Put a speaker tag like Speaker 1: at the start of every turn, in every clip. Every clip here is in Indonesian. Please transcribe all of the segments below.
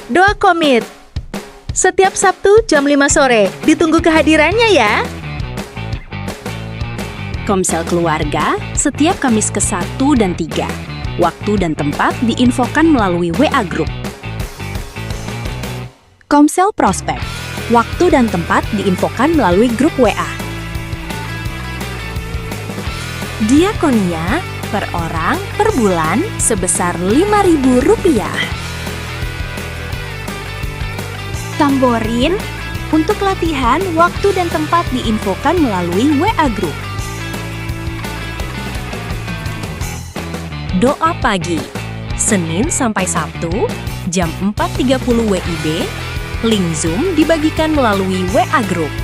Speaker 1: Doa Komit. Setiap Sabtu jam 5 sore, ditunggu kehadirannya ya.
Speaker 2: Komsel Keluarga setiap Kamis ke-1 dan 3. Waktu dan tempat diinfokan melalui WA Group. Komsel Prospek. Waktu dan tempat diinfokan melalui grup WA. Diakonia per orang per bulan sebesar Rp5.000. Tamborin untuk latihan waktu dan tempat diinfokan melalui WA Group. Doa pagi, Senin sampai Sabtu, jam 4.30 WIB, link Zoom dibagikan melalui WA Group.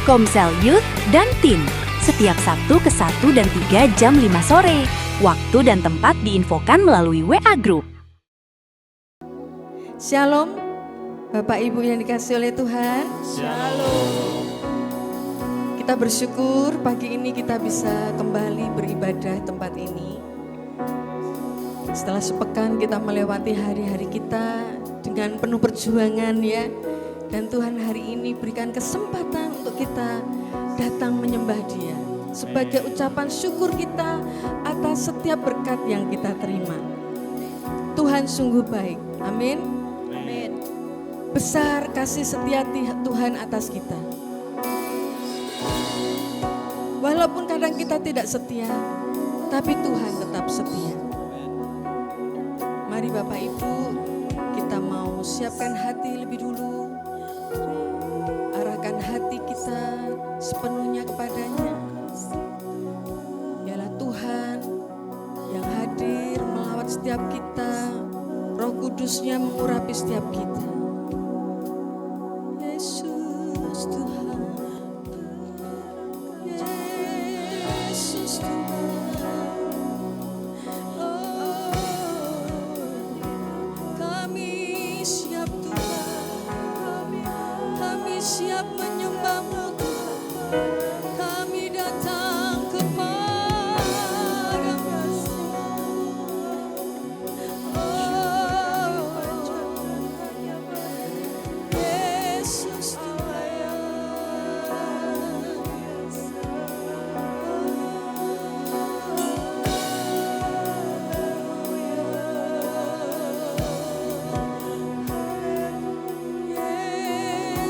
Speaker 2: Komsel Youth dan Teen, setiap Sabtu ke-1 dan 3 jam 5 sore. Waktu dan tempat diinfokan melalui WA Group.
Speaker 3: Shalom, Bapak Ibu yang dikasihi oleh Tuhan.
Speaker 4: Shalom.
Speaker 3: Kita bersyukur pagi ini kita bisa kembali beribadah tempat ini. Setelah sepekan kita melewati hari-hari kita dengan penuh perjuangan ya. Dan Tuhan hari ini berikan kesempatan untuk kita datang menyembah Dia. Sebagai ucapan syukur kita atas setiap berkat yang kita terima. Tuhan sungguh baik, amin.
Speaker 4: Amin.
Speaker 3: Besar kasih setia Tuhan atas kita. Walaupun kadang kita tidak setia, tapi Tuhan tetap setia. Mari Bapak Ibu, kita mau siapkan hati lebih dulu. Arahkan hati kita sepenuhnya kepadanya. Dialah Tuhan yang hadir melawat setiap kita. Roh Kudusnya mengurapi setiap kita. Yesus Tuhan, Yesus Tuhan. Oh, kami siap Tuhan, kami siap menyembah-Mu Tuhan. Kami datang kepadamu. Yesus Tuhan,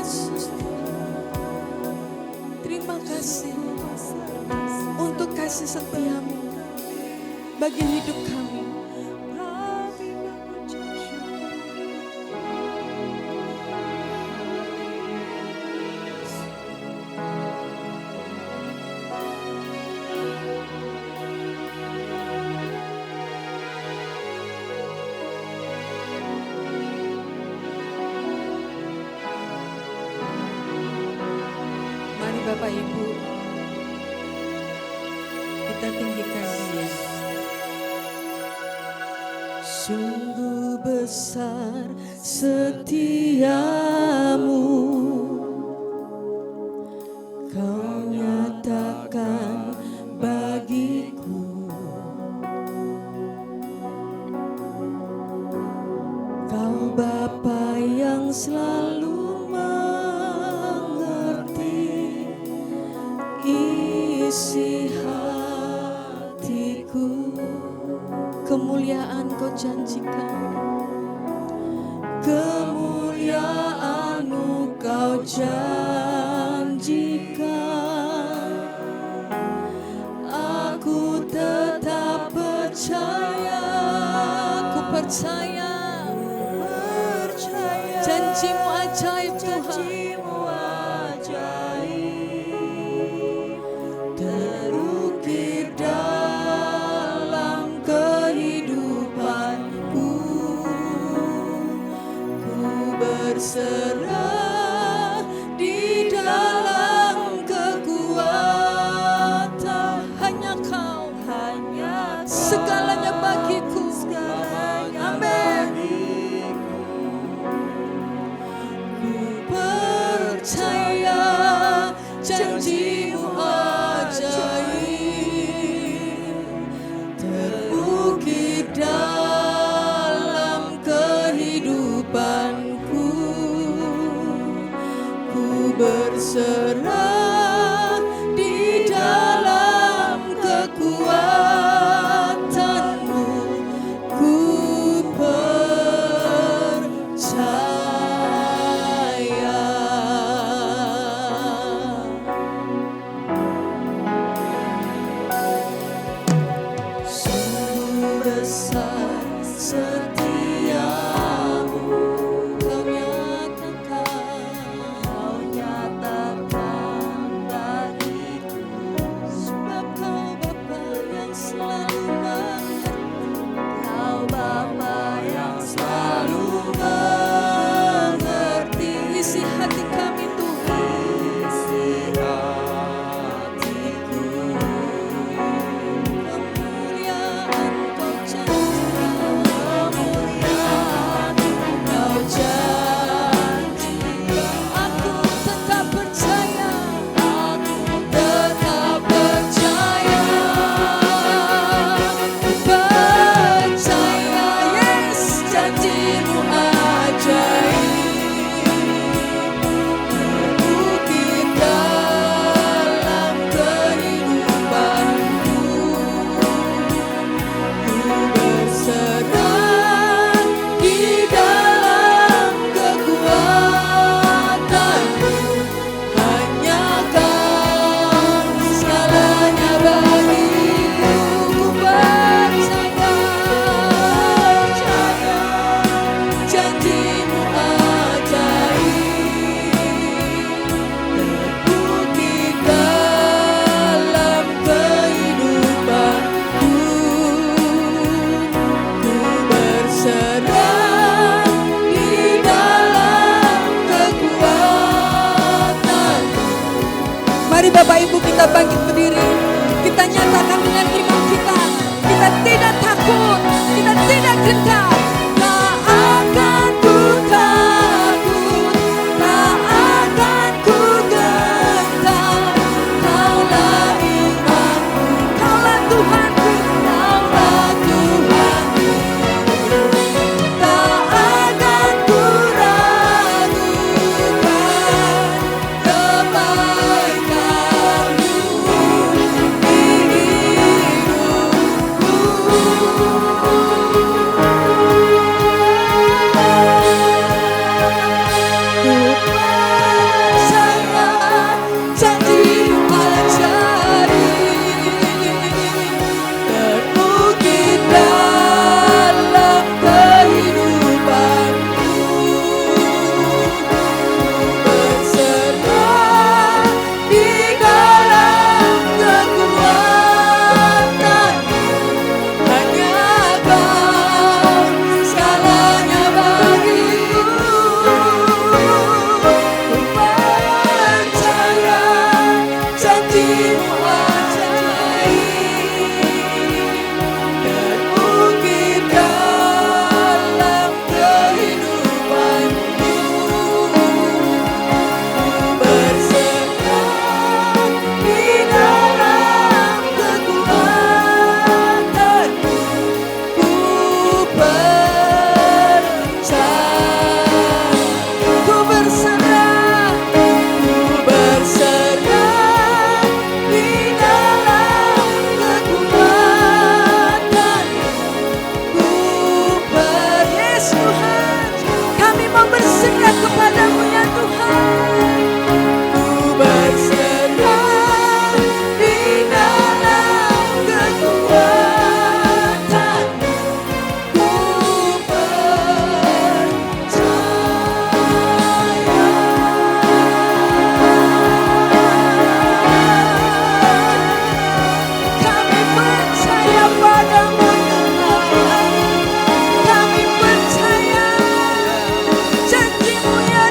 Speaker 3: Yesus Tuhan. Terima kasih untuk kasih setia-Mu bagi hidup kami. Mari Bapak Ibu, kita tinggikan Dia. Sungguh besar setiamu, Kau nyatakan bagiku. Kau Bapa yang selalu mengerti isi hatiku. Kemuliaan Kau janjikan, kemuliaan-Mu Kau janjikan. Aku tetap percaya, aku percaya. Janji-Mu ajaib Tuhan. Terukir dalam kehidupanku. Ku berserah di dalam kekuatan. Hanya Kau, segalanya bagiku. Amin. Ku percaya janji-Mu ajaib, terbukti dalam setiamu kau nyatakan bagiku, sebab kau Bapa yang selalu mengerti, kau Bapa yang selalu mengerti. Isi hati kami Tuhan, isi hatiku, kemuliaan kau janjikan, kemuliaan kau janjikan. Aku tetap percaya, aku tetap percaya, ku percaya, yes, janjimu ajaib, terbukti dalam kehidupanku. Ku berserah di dalam kekuatanmu, hanya kau segalanya bagiku. Ku percaya, janjimu ajaib, terbukti dalam kehidupanku. Ku berserah di dalam kekuatanmu. Mari Bapak Ibu kita bangkit berdiri, kita nyatakan dengan iman kita, kita tidak takut, kita tidak gentar. Tak akan ku takut, tak akan ku gentar. Kaulah imanku, kaulah Tuhanku, kaulah Tuhanku. Tak akan ku ragukan kebaikan-Mu di Janjimu ya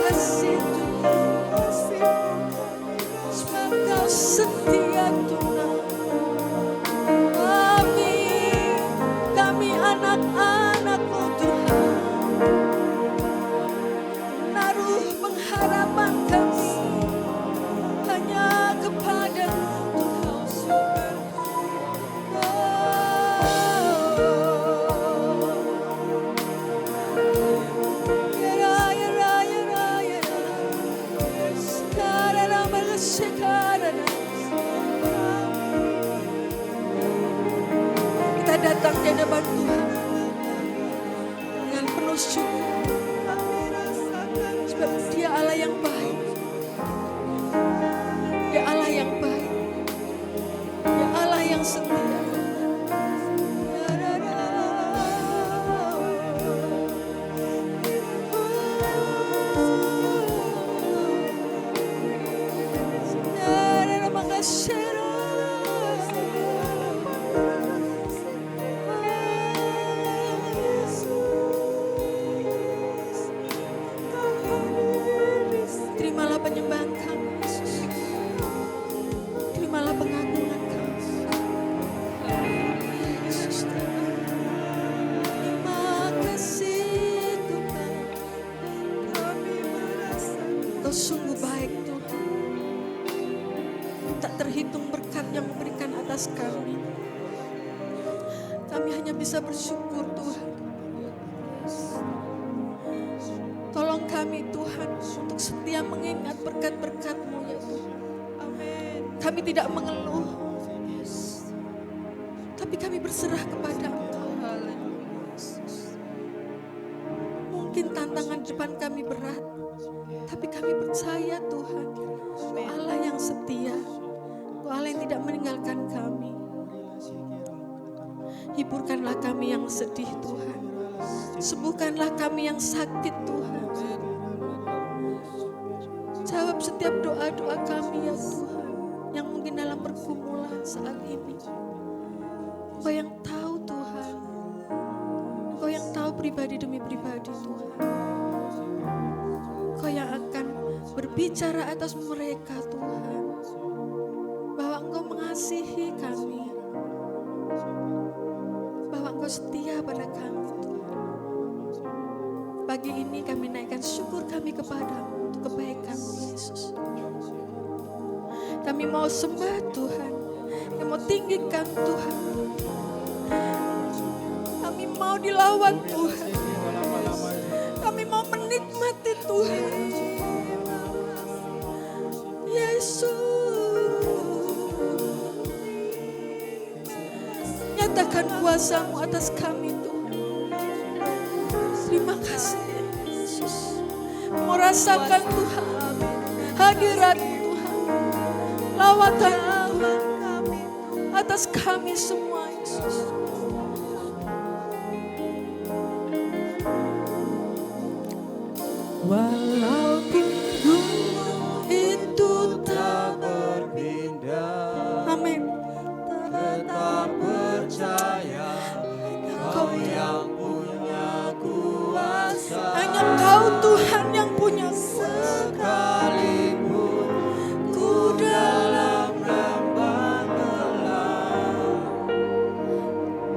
Speaker 3: kasih sebab Kau setia Tuhan. Kami anak-anak-Mu Tuhan, menaruh pengharapan kami hanya kepada-Mu Tuhan. Kita datang di hadapan Tuhan dengan penuh syukur, sebab Dia Allah yang baik, Dia Allah yang baik, Dia Allah yang setia. Terimalah penyembahan kami, Yesus. Terimalah pengagungan kami, Yesus. Terima kasih Tuhan, Kau sungguh baik Tuhan. Tak terhitung berkat yang memberikan atas kami. Kami hanya bisa bersyukur Tuhan. Tolong kami Tuhan untuk setia mengingat berkat-berkat-Mu ya Tuhan. Amin. Kami tidak mengeluh, tapi kami berserah kepada Engkau. Mungkin tantangan di depan kami berat, tapi kami percaya Tuhan, Kau Allah yang setia, Kau Allah yang tidak meninggalkan kami. Hiburkanlah kami yang sedih Tuhan, sembuhkanlah kami yang sakit Tuhan. Jawab setiap doa-doa kami ya Tuhan, yang mungkin dalam pergumulan saat ini. Kau yang tahu Tuhan, Kau yang tahu pribadi demi pribadi Tuhan. Kau yang akan berbicara atas mereka Tuhan, bahwa Engkau mengasihi kami, bahwa Engkau setia pada kami Tuhan. Pagi ini kami naikkan syukur kami kepadamu untuk kebaikan-Mu Yesus. Kami mau sembah Tuhan, kami mau tinggikan Tuhan, kami mau dilawat Tuhan, kami mau menikmati Tuhan. Yesus, nyatakan kuasa-Mu atas kami Tuhan. Terima kasih Yesus. Mau rasakan Tuhan hadirat-Mu Tuhan, lawatan Tuhan atas kami semua Yesus. Walaupun gunung itu tak berpindah, amin,
Speaker 5: tetap percaya Kau yang punya kuasa.
Speaker 3: hanya Kau Tuhan yang punya kuasa.
Speaker 5: Sekalipun ku dalam lembah gelap,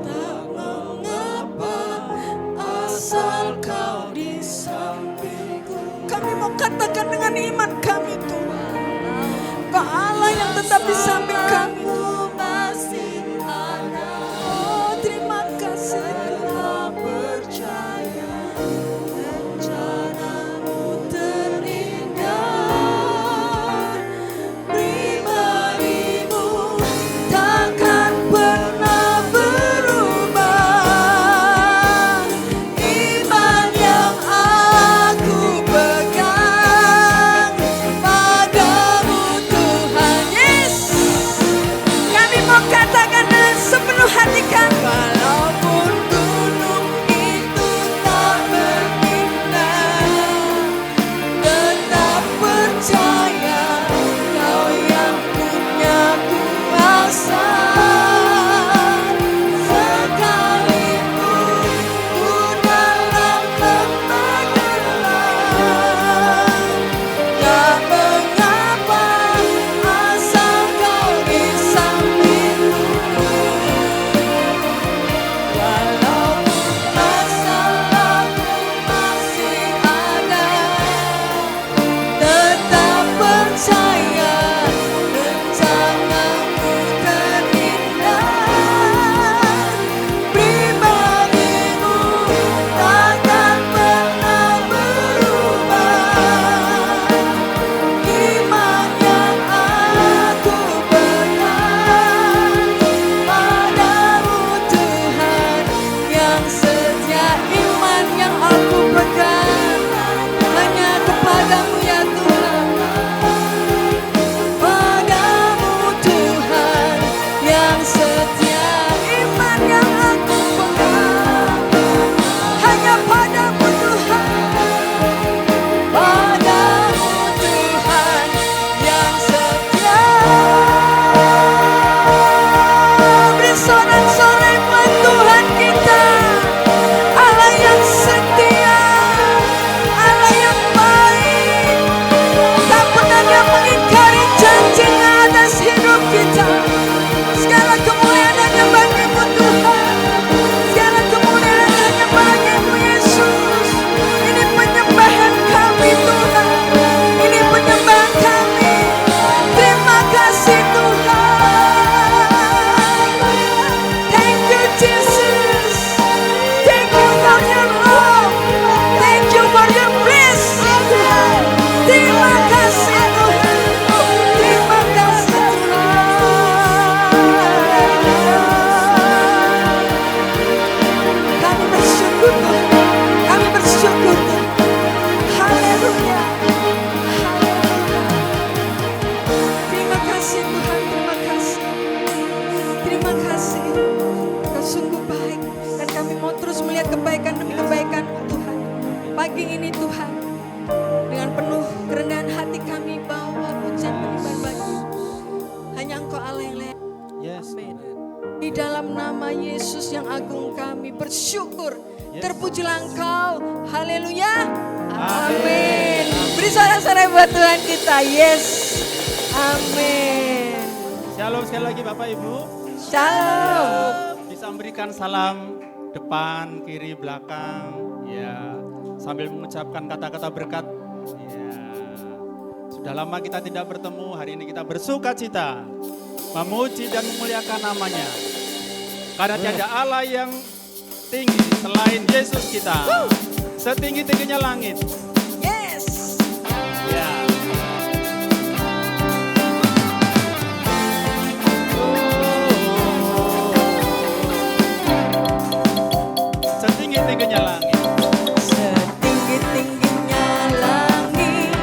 Speaker 3: Tak mengapa asal Kau di sampingku. Kami mau katakan dengan iman kami Tuhan, Kau Allah yang tetap di samping kami. Oh terima kasih Tuhan.
Speaker 5: percaya rencana-Mu
Speaker 3: Terindah pribadi-Mu takkan pernah berubah. Iman yang aku pegang padamu Tuhan Yesus. bersyukur. Terpujilah Engkau. Haleluya. Amin. Beri sorak-sorai buat Tuhan kita. Yes. Amin.
Speaker 5: Shalom sekali lagi Bapak Ibu.
Speaker 3: Shalom.
Speaker 5: Bisa memberikan salam depan, kiri, belakang. Ya, sambil mengucapkan kata-kata berkat. Ya. Sudah lama kita tidak bertemu, hari ini kita bersuka cita. Memuji dan memuliakan namanya. Karena tiada Allah yang tinggi selain Yesus kita. Setinggi-tingginya langit.
Speaker 3: Yes.
Speaker 5: Ya. Setinggi-tingginya langit.
Speaker 3: Setinggi-tingginya langit,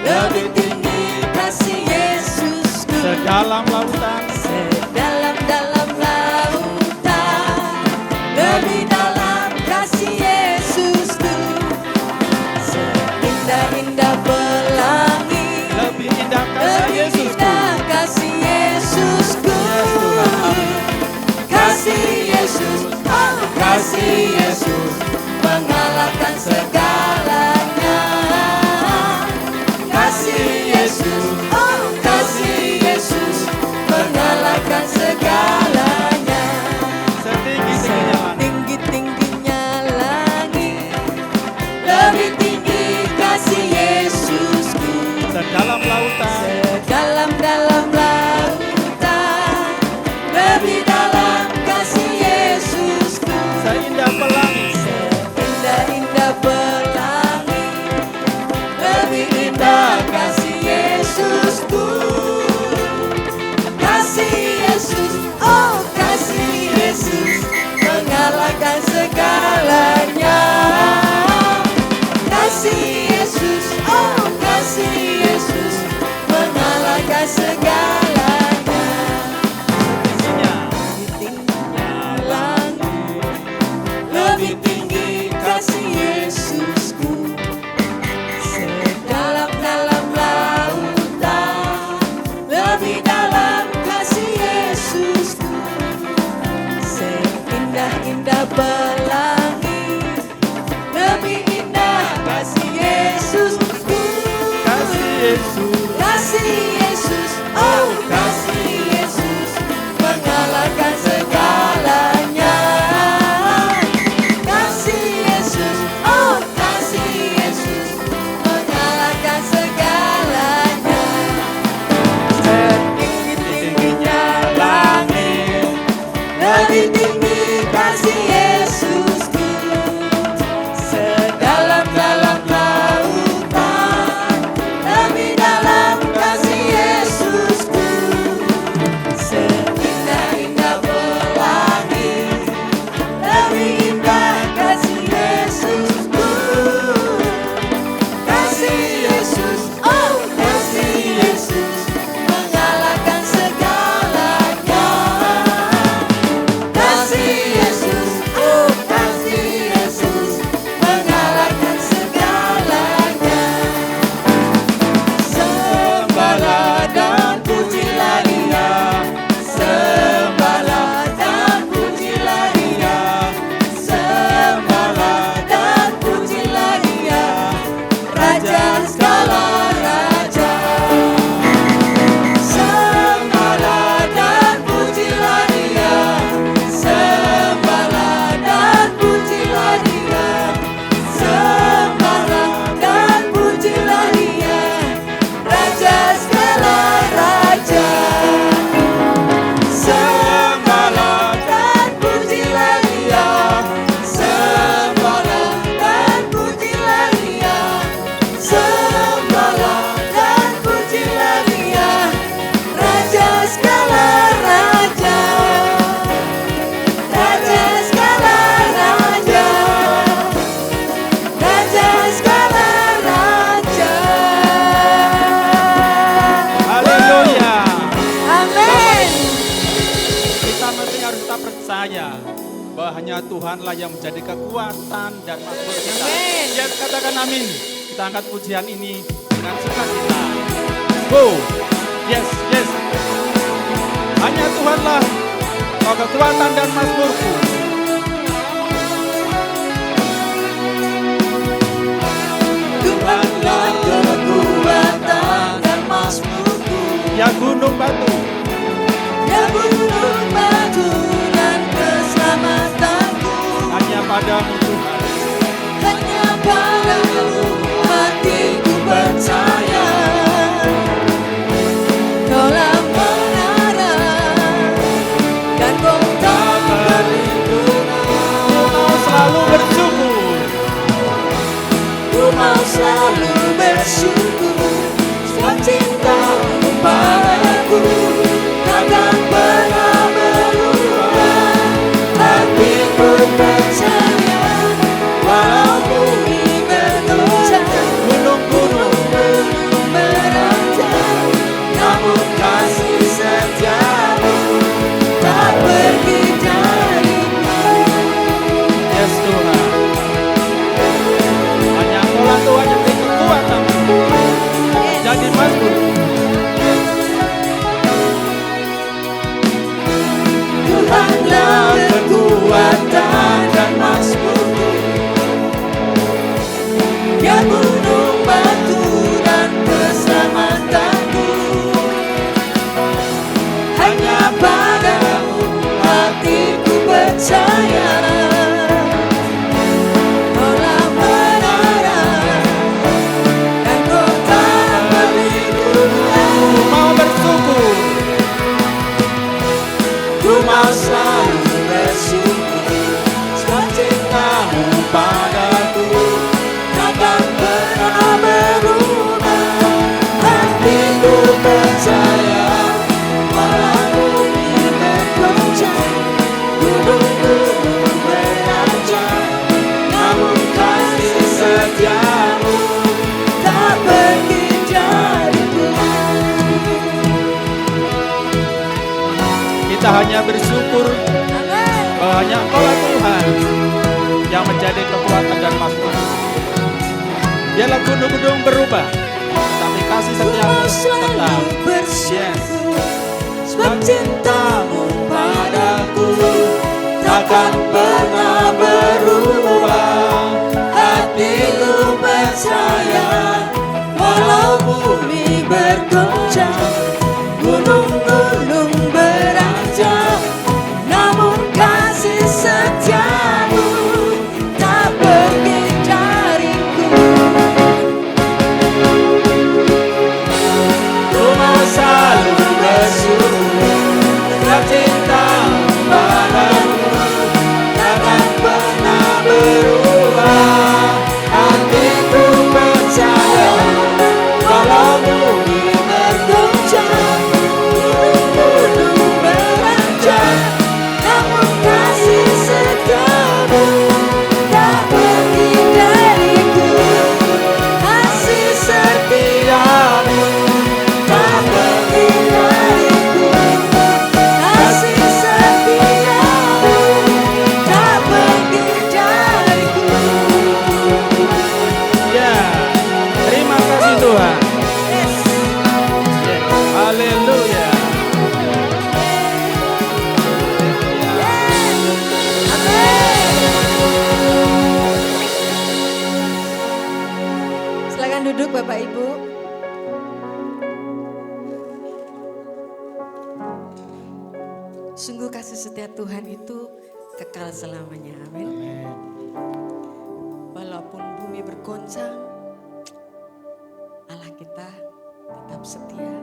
Speaker 3: lebih tinggi kasih Yesusku.
Speaker 5: Sedalam lautan,
Speaker 3: Sedalam-dalam lautan, lebih dalam kasih Yesusku. Seindah-indah pelangi,
Speaker 5: lebih indah kasih
Speaker 3: lebih
Speaker 5: Yesusku.
Speaker 3: indah kasih Yesusku. Kasih Yesus, oh kasih Yesus, mengalahkan segalanya. Kasih Yesus, oh kasih Yesus, mengalahkan segalanya.
Speaker 5: Setinggi-tingginya langit.
Speaker 3: Tinggi-tingginya langit, lebih tinggi kasih Yesusku.
Speaker 5: Sedalam lautan,
Speaker 3: Sedalam-dalam lautan, lebih dalam kasih Yesusku.
Speaker 5: seindah pelangi.
Speaker 3: Indah-indah pelangi, lebih indah kasih Yesusku. Kasih Yesus, oh kasih Yesus, mengalahkan segalanya. Kasih Yesus, oh kasih Yesus, mengalahkan segalanya.
Speaker 5: Tingginya,
Speaker 3: Tingginya langit, lebih tinggi kasih Yesusku. Sedalam-dalam lautan, lebih dalam kasih Yesusku. Seindah-indah pelangi, lebih indah kasih Yesusku.
Speaker 5: kasih Yesus.
Speaker 3: Kasih Yesus, oh kasih Yesus, mengalahkan segalanya. Kasih Yesus, oh kasih Yesus, mengalahkan segalanya. Setinggi-tingginya langit, lebih tinggi kasih Yesusku. Sedalam-dalam lautan, lebih dalam kasih Yesusku. Seindah-indah pelangi, lebih indah kasih Yesusku. Kasih Yesus, oh kasih Yesus, mengalahkan segalanya. Kasih Yesus, oh kasih Yesus, mengalahkan segalanya. Sembahlah dan pujilah Dia, sembahlah dan pujilah Dia, sembahlah dan pujilah Dia, Raja segala raja. Sembahlah dan pujilah Dia, sembahlah dan pujilah Dia, sembahlah dan pujilah Dia, Raja segala raja. Sembahlah dan pujilah Dia, sembahlah dan pujilah Dia, sembahlah dan pujilah Dia, Raja segala raja. Raja segala raja, Raja segala raja.
Speaker 5: Haleluya.
Speaker 3: Amin.
Speaker 5: Kita mesti harus tetap percaya bahwa hanya Tuhanlah yang menjadi kekuatan dan makhluk kita.
Speaker 3: Amin.
Speaker 5: Yes, katakan amin. Kita angkat pujian ini dengan sukacita. Go. Yes, yes. Hanya Tuhanlah kau kekuatan dan mazmurku. batu.
Speaker 3: Ya gunung batu dan keselamatanku.
Speaker 5: Hanya padamu Tuhan.
Speaker 3: Hanya padamu hatiku percaya. Kaulah menara dan kau tak perlindungan.
Speaker 5: Ku mau selalu bersyukur.
Speaker 3: Ku mau selalu bersyukur. Sebab cintamu padaku takkan pernah berubah. Hatiku percaya walau bumi bergoncang, gunung-gunung beranjak, namun kasih setiamu tak pergi dariku.
Speaker 5: Yes Tuhan. Hanya Engkaulah Tuhan yang beri kekuatan. Jadi mazmur.
Speaker 3: Tuhanlah kekuatan dan mazmurku. Ya gunung batu dan keselamatanku. Hanya padamu hatiku percaya. Kaulah menara dan kau tak perlindungan.
Speaker 5: Ku mau bersyukur.
Speaker 3: Ku mau selalu bersyukur. Sebab cintamu padaku takkan pernah berubah. Hatiku percaya walau bumi bergoncang, gunung-gunung beranjak, namun kasih setiamu tak pergi dariku.
Speaker 5: Kita hanya bersyukur bahwa hanya Engkaulah Tuhan yang menjadi kekuatan dan mazmur. Biarlah gunung-gunung berubah, tapi kasih setiamu tetap.
Speaker 3: Bersyukur sebab cintamu padaku takkan pernah berubah. Hatiku percaya walau bumi bergoncang, gunung-gunung beranjak, namun kasih setiamu tak pergi dariku. Ku mau selalu bersyukur. Sebab cintamu padaku takkan pernah berubah. Hatiku percaya walau bumi bergoncang, gunung-gunung beranjak, namun kasih setiamu tak pergi dariku. Kasih setiamu tak pergi dariku. Kasih setiamu tak pergi dariku.
Speaker 5: Ya, terima kasih Tuhan.
Speaker 3: Yes.
Speaker 5: Ya, haleluya.
Speaker 3: Silakan duduk Bapak Ibu. Sungguh kasih setia Tuhan itu kekal selamanya. Amin.
Speaker 5: Amin.
Speaker 3: Walaupun bumi bergoncang, Allah kita tetap setia.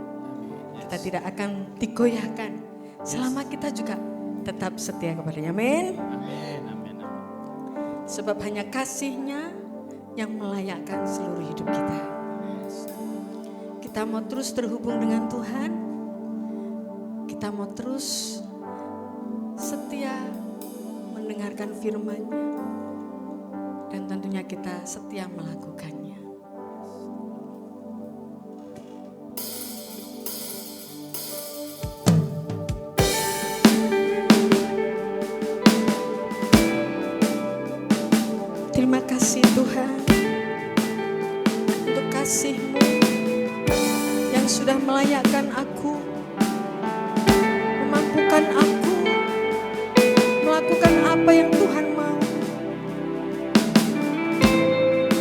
Speaker 3: Kita tidak akan digoyahkan selama kita juga tetap setia kepadanya. Amin.
Speaker 5: Amin. Amin.
Speaker 3: Sebab hanya kasih-Nya yang melayakkan seluruh hidup kita. Kita mau terus terhubung dengan Tuhan. Kita mau terus setia mendengarkan firman-Nya. Dan tentunya kita setia melakukannya. Terima kasih Tuhan untuk kasih-Mu yang sudah melayakkan aku, memampukan aku melakukan apa yang Tuhan mau.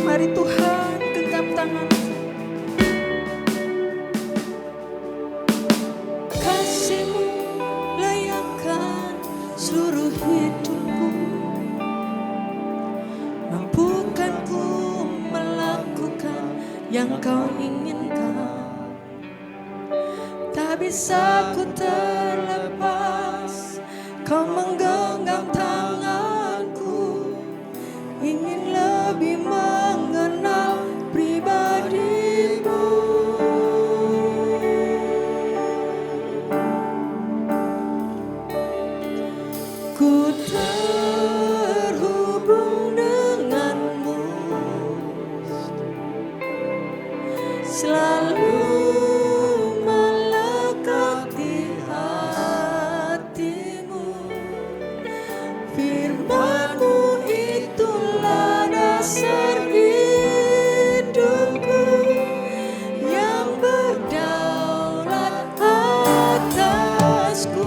Speaker 3: Mari Tuhan genggam tangan. kau inginkan. Tak bisa ku terlepas, kau menggenggam tanganku, ingin lebih mengenal pribadimu. Ku terhubung denganmu, selalu melekat di hatimu. Firman-Mu itulah dasar hidupku yang berdaulat atasku.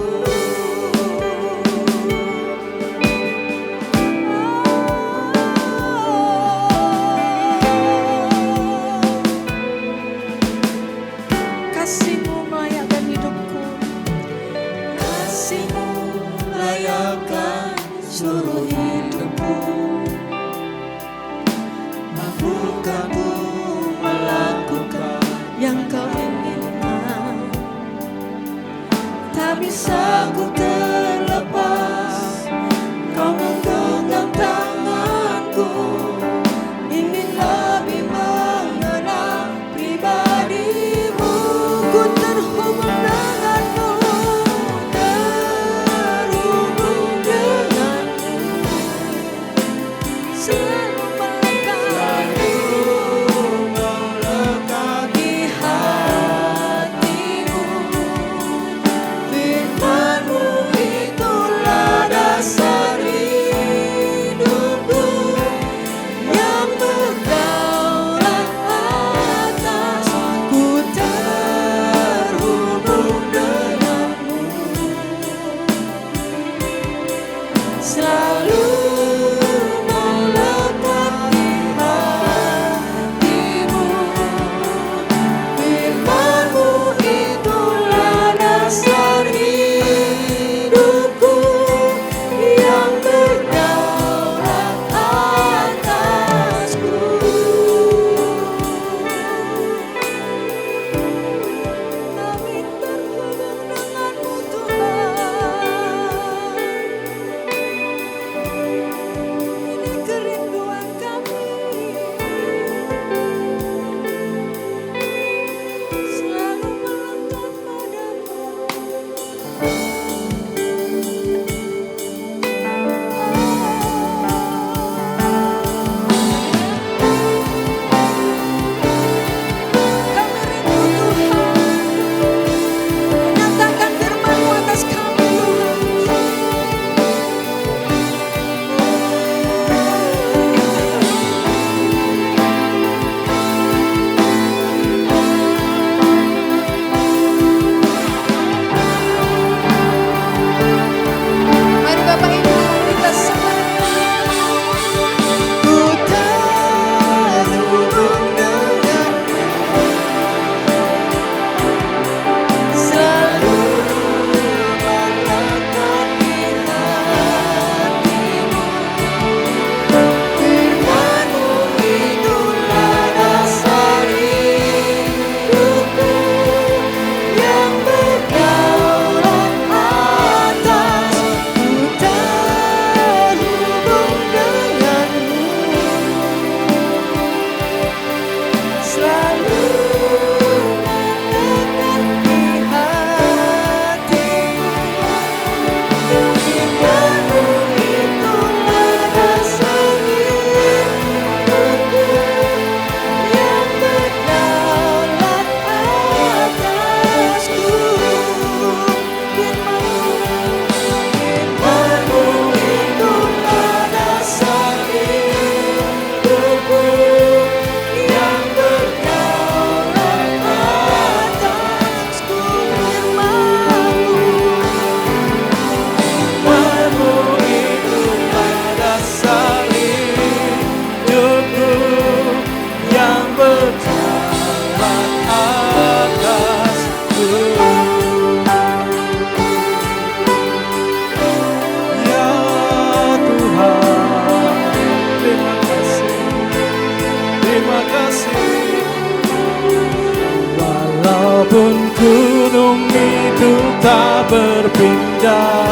Speaker 6: Walaupun gunung itu tak berpindah,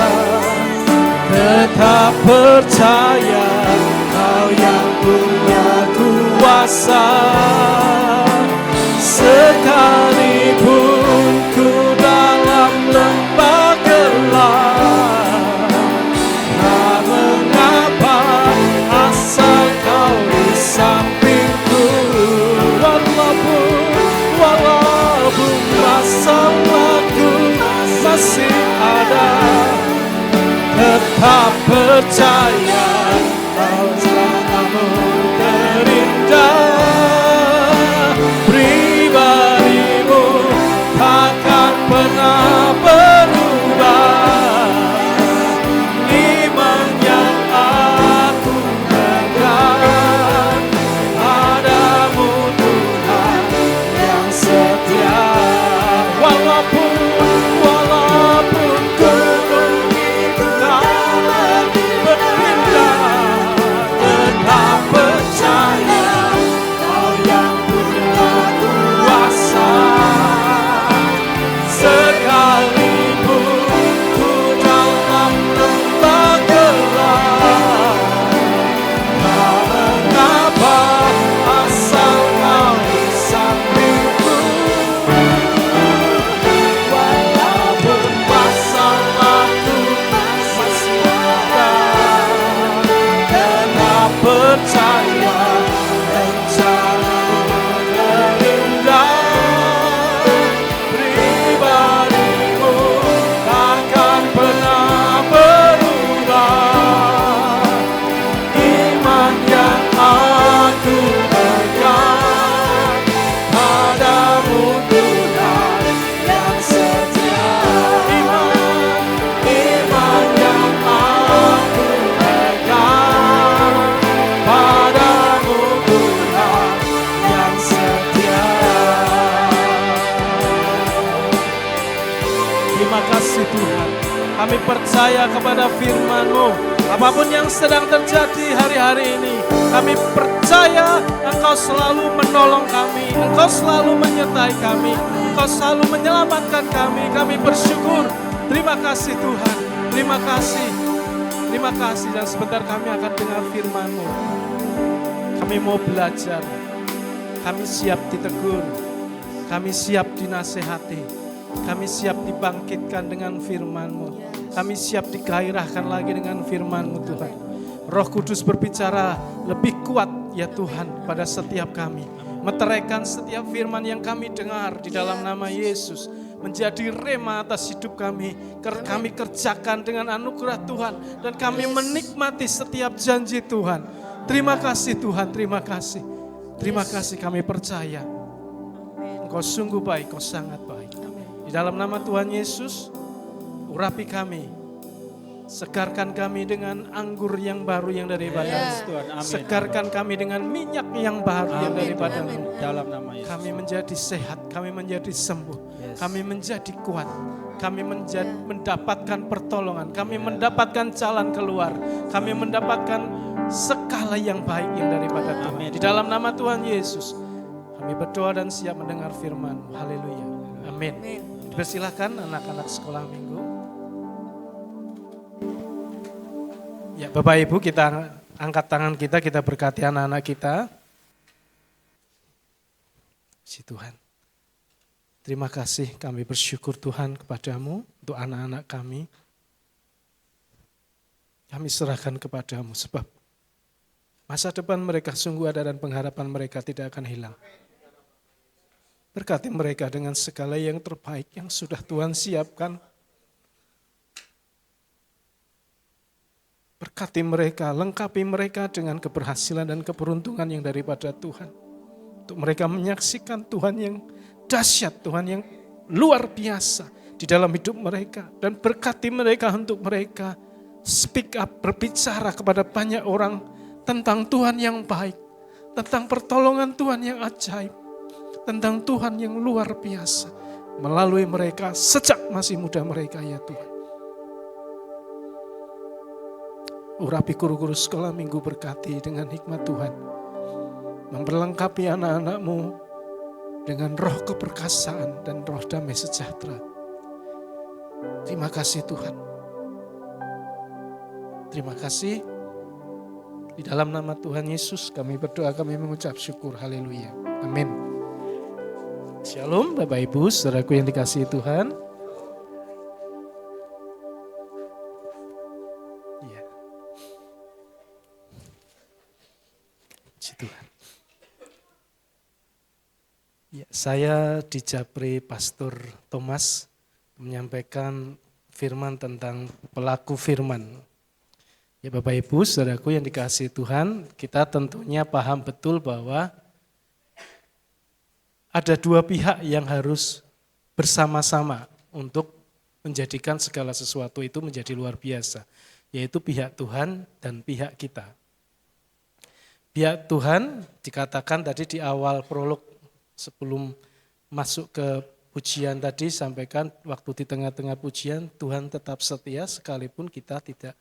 Speaker 6: tetap percaya Kau yang punya kuasa. Sekalipun ku dalam lembah gelap, tak mengapa asal Kau di sampingku. Walaupun masalahku masih ada, tetap percaya Kau selalu terindah. Pribadimu takkan pernah berubah. Iman yang aku pegang padamu Tuhan yang setia. Walaupun gunung itu tak berpindah, tetap percaya Kau yang punya kuasa. Sekalipun ku dalam lembah gelap, tak mengapa asal Kau di sampingku. Walaupun masalahku masih ada, tetap percaya rencanamu terindah. Pribadimu takkan pernah berubah. Iman yang aku pegang padamu Tuhan yang setia. Iman yang aku pegang padamu Tuhan yang setia. Terima kasih Tuhan, kami percaya kepada firman-Mu. Apapun yang sedang terjadi hari-hari ini, kami percaya Engkau selalu menolong kami, Engkau selalu menyertai kami, Engkau selalu menyelamatkan kami. Kami bersyukur. Terima kasih Tuhan, terima kasih. Terima kasih, dan sebentar kami akan dengar firman-Mu. Kami mau belajar, kami siap ditegur, kami siap dinasehati, kami siap dibangkitkan dengan firman-Mu. Kami siap digairahkan lagi dengan firman-Mu Tuhan. Roh Kudus berbicara lebih kuat ya Tuhan pada setiap kami. Meteraikan setiap firman yang kami dengar di dalam nama Yesus. Menjadi rema atas hidup kami. Kami kerjakan dengan anugerah Tuhan. Dan kami menikmati setiap janji Tuhan. Terima kasih Tuhan, terima kasih. Terima kasih, kami percaya Engkau sungguh baik, Engkau sangat baik. Di dalam nama Tuhan Yesus, urapi kami, segarkan kami dengan anggur yang baru yang daripada
Speaker 5: Tuhan, amin.
Speaker 6: Segarkan kami dengan minyak yang baru yang daripada-Mu.
Speaker 5: Dalam nama Yesus.
Speaker 6: Kami menjadi sehat, kami menjadi sembuh, kami menjadi kuat, kami mendapatkan pertolongan, kami mendapatkan jalan keluar, kami mendapatkan segala yang baik yang daripada Tuhan. Di dalam nama Tuhan Yesus, kami berdoa dan siap mendengar firman. Haleluya. Amin. Persilakan anak-anak sekolah minggu. Ya, Bapak Ibu, kita angkat tangan kita berkati anak-anak kita. Si Tuhan, terima kasih, kami bersyukur Tuhan kepadamu untuk anak-anak kami. Kami serahkan kepadamu sebab masa depan mereka sungguh ada dan pengharapan mereka tidak akan hilang. Berkati mereka dengan segala yang terbaik yang sudah Tuhan siapkan. Berkati mereka, lengkapi mereka dengan keberhasilan dan keberuntungan yang daripada Tuhan. Untuk mereka menyaksikan Tuhan yang dahsyat, Tuhan yang luar biasa di dalam hidup mereka. Dan berkati mereka untuk mereka speak up, berbicara kepada banyak orang tentang Tuhan yang baik, tentang pertolongan Tuhan yang ajaib, tentang Tuhan yang luar biasa melalui mereka sejak masih muda mereka ya Tuhan. Urapi guru-guru sekolah minggu, berkati dengan hikmat Tuhan, memperlengkapi anak-anak-Mu dengan roh keperkasaan dan roh damai sejahtera. Terima kasih Tuhan. Terima kasih. Di dalam nama Tuhan Yesus kami berdoa, kami mengucap syukur. Haleluya. Amin. Shalom Bapak Ibu, saudaraku yang dikasihi Tuhan. Ya. Puji Tuhan. Ya, saya di Japri Pastor Thomas menyampaikan firman tentang pelaku firman. Ya Bapak Ibu, saudaraku yang dikasihi Tuhan, kita tentunya paham betul bahwa ada dua pihak yang harus bersama-sama untuk menjadikan segala sesuatu itu menjadi luar biasa, yaitu pihak Tuhan dan pihak kita. Pihak Tuhan dikatakan tadi di awal prolog sebelum masuk ke pujian tadi, sampaikan waktu di tengah-tengah pujian, Tuhan tetap setia sekalipun kita tidak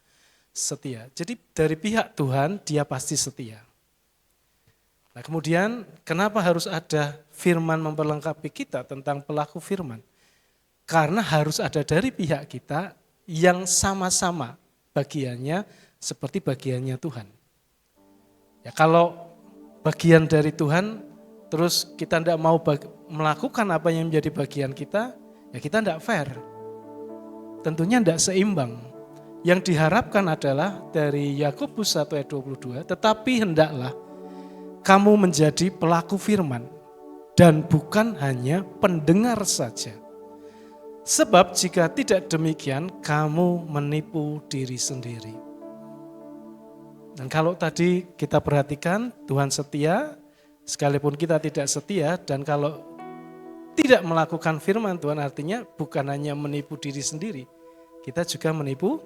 Speaker 6: setia. Jadi dari pihak Tuhan dia pasti setia. Nah kemudian kenapa harus ada firman memperlengkapi kita tentang pelaku firman? Karena harus ada dari pihak kita yang sama-sama bagiannya seperti bagiannya Tuhan. Ya kalau bagian dari Tuhan terus kita tidak mau melakukan apa yang menjadi bagian kita, ya kita tidak fair. Tentunya tidak seimbang. Yang diharapkan adalah dari Yakobus 1 ayat 22, tetapi hendaklah kamu menjadi pelaku firman dan bukan hanya pendengar saja. Sebab jika tidak demikian, kamu menipu diri sendiri. Dan kalau tadi kita perhatikan, Tuhan setia, sekalipun kita tidak setia, dan kalau tidak melakukan firman Tuhan artinya bukan hanya menipu diri sendiri, kita juga menipu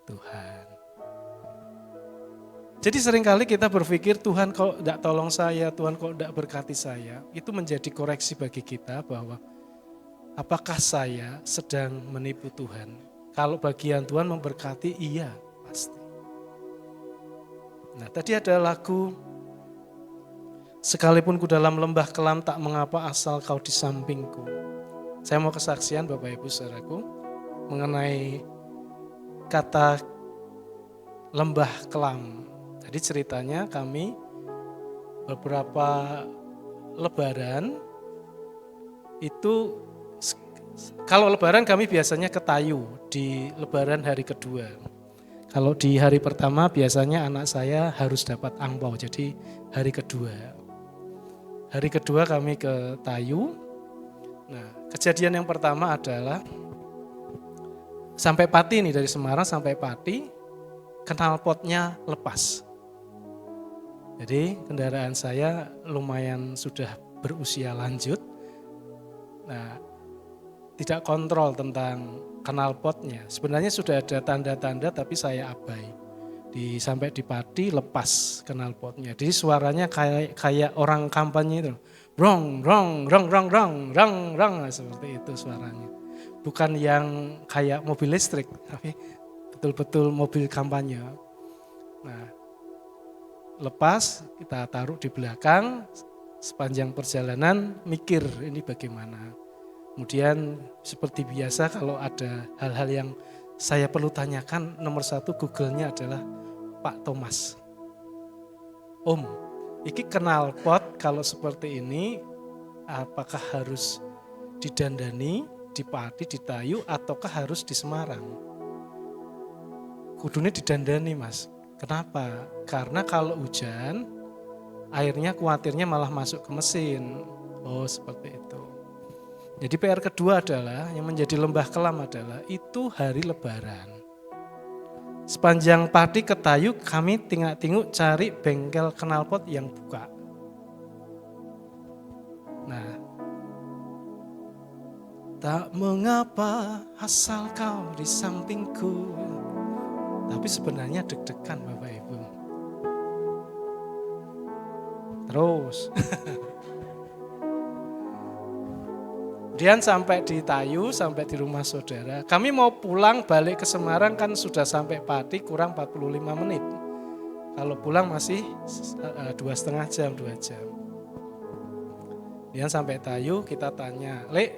Speaker 6: Tuhan. Jadi seringkali kita berpikir Tuhan kok tidak tolong saya, Tuhan kok tidak berkati saya. Itu menjadi koreksi bagi kita bahwa apakah saya sedang menipu Tuhan? Kalau bagian Tuhan memberkati, iya pasti. Nah tadi ada lagu, sekalipun ku dalam lembah kelam tak mengapa asal kau di sampingku. Saya mau kesaksian Bapak Ibu saudaraku mengenai kata lembah kelam. Jadi ceritanya kami beberapa lebaran itu, kalau lebaran kami biasanya ke Tayu di lebaran hari kedua. Kalau di hari pertama biasanya anak saya harus dapat angpau, jadi hari kedua. Hari kedua kami ke Tayu. Nah kejadian yang pertama adalah sampai Pati nih, dari Semarang sampai Pati, knalpotnya lepas. Jadi kendaraan saya lumayan sudah berusia lanjut. Nah, tidak kontrol tentang knalpotnya. Sebenarnya sudah ada tanda-tanda tapi saya abai. Sampai di Pati lepas knalpotnya. Jadi suaranya kayak orang kampanye itu. Brong, rong, rong, rong, rong, rong, rong, seperti itu suaranya. Bukan yang kayak mobil listrik, tapi betul-betul mobil kampanye. Nah, lepas kita taruh di belakang, sepanjang perjalanan mikir ini bagaimana. Kemudian seperti biasa kalau ada hal-hal yang saya perlu tanyakan, nomor satu Google-nya adalah Pak Thomas. Om, ini knalpot kalau seperti ini apakah harus didandani, di Pati, di Tayu, ataukah harus di Semarang? Kudunya didandani Mas. Kenapa? Karena kalau hujan, airnya khawatirnya malah masuk ke mesin. Oh seperti itu. Jadi PR kedua adalah, yang menjadi lembah kelam adalah, itu hari lebaran. Sepanjang Pati ke Tayu, kami tinguk-tinguk cari bengkel knalpot yang buka. Nah, tak mengapa asal kau di sampingku. Tapi sebenarnya deg-degan Bapak Ibu. Terus. Kemudian sampai di Tayu, sampai di rumah saudara. Kami mau pulang balik ke Semarang kan sudah sampai Pati kurang 45 menit. Kalau pulang masih 2,5 jam, 2 jam. Kemudian sampai Tayu kita tanya, Lek,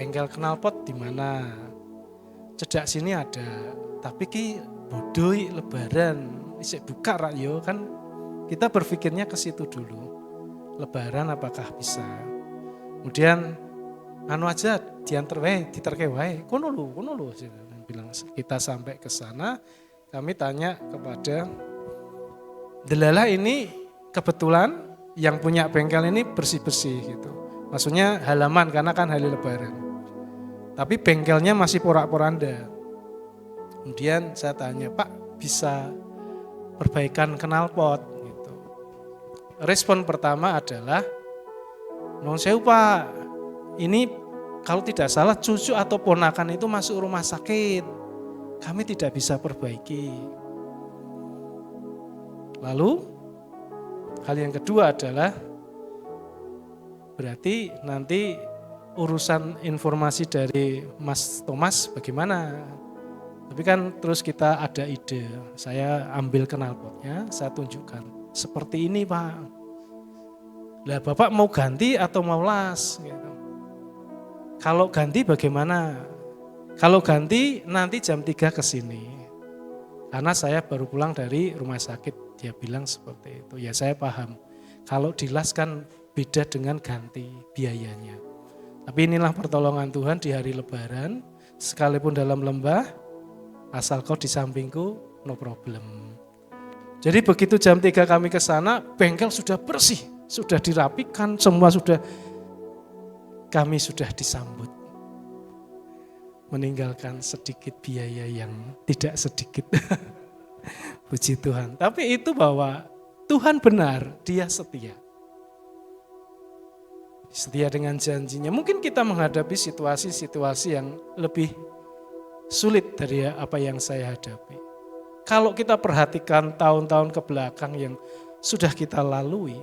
Speaker 6: bengkel knalpot di mana? Cedak sini ada, tapi ki bodoi lebaran, isik buka rak yo kan. Kita berpikirnya ke situ dulu. Lebaran apakah bisa? Kemudian anu aja diantar wae, diterke wae. Kono lu. Bilang kita sampai ke sana, kami tanya kepada Delala ini kebetulan yang punya bengkel ini bersih-bersih gitu. Maksudnya halaman karena kan hari lebaran. Tapi bengkelnya masih porak-poranda. Kemudian saya tanya, Pak bisa perbaikan knalpot gitu. Respon pertama adalah, "Non sewu Pak, ini kalau tidak salah cucu atau ponakan itu masuk rumah sakit. Kami tidak bisa perbaiki." Lalu hal yang kedua adalah berarti nanti urusan informasi dari Mas Thomas bagaimana? Tapi kan terus kita ada ide, saya ambil knalpotnya, saya tunjukkan. Seperti ini Pak. Lah Bapak mau ganti atau mau las? Gitu. Kalau ganti bagaimana? Kalau ganti nanti jam 3 ke sini. Karena saya baru pulang dari rumah sakit. Dia bilang seperti itu. Ya saya paham. Kalau dilas kan beda dengan ganti biayanya. Tapi inilah pertolongan Tuhan di hari lebaran. Sekalipun dalam lembah, asal kau di sampingku, no problem. Jadi begitu jam 3 kami ke sana, bengkel sudah bersih. Sudah dirapikan, semua sudah, kami sudah disambut. Meninggalkan sedikit biaya yang tidak sedikit. Puji Tuhan. Tapi itu bahwa Tuhan benar, Dia setia. Setia dengan janjinya. Mungkin kita menghadapi situasi-situasi yang lebih sulit dari apa yang saya hadapi. Kalau kita perhatikan tahun-tahun ke belakang yang sudah kita lalui,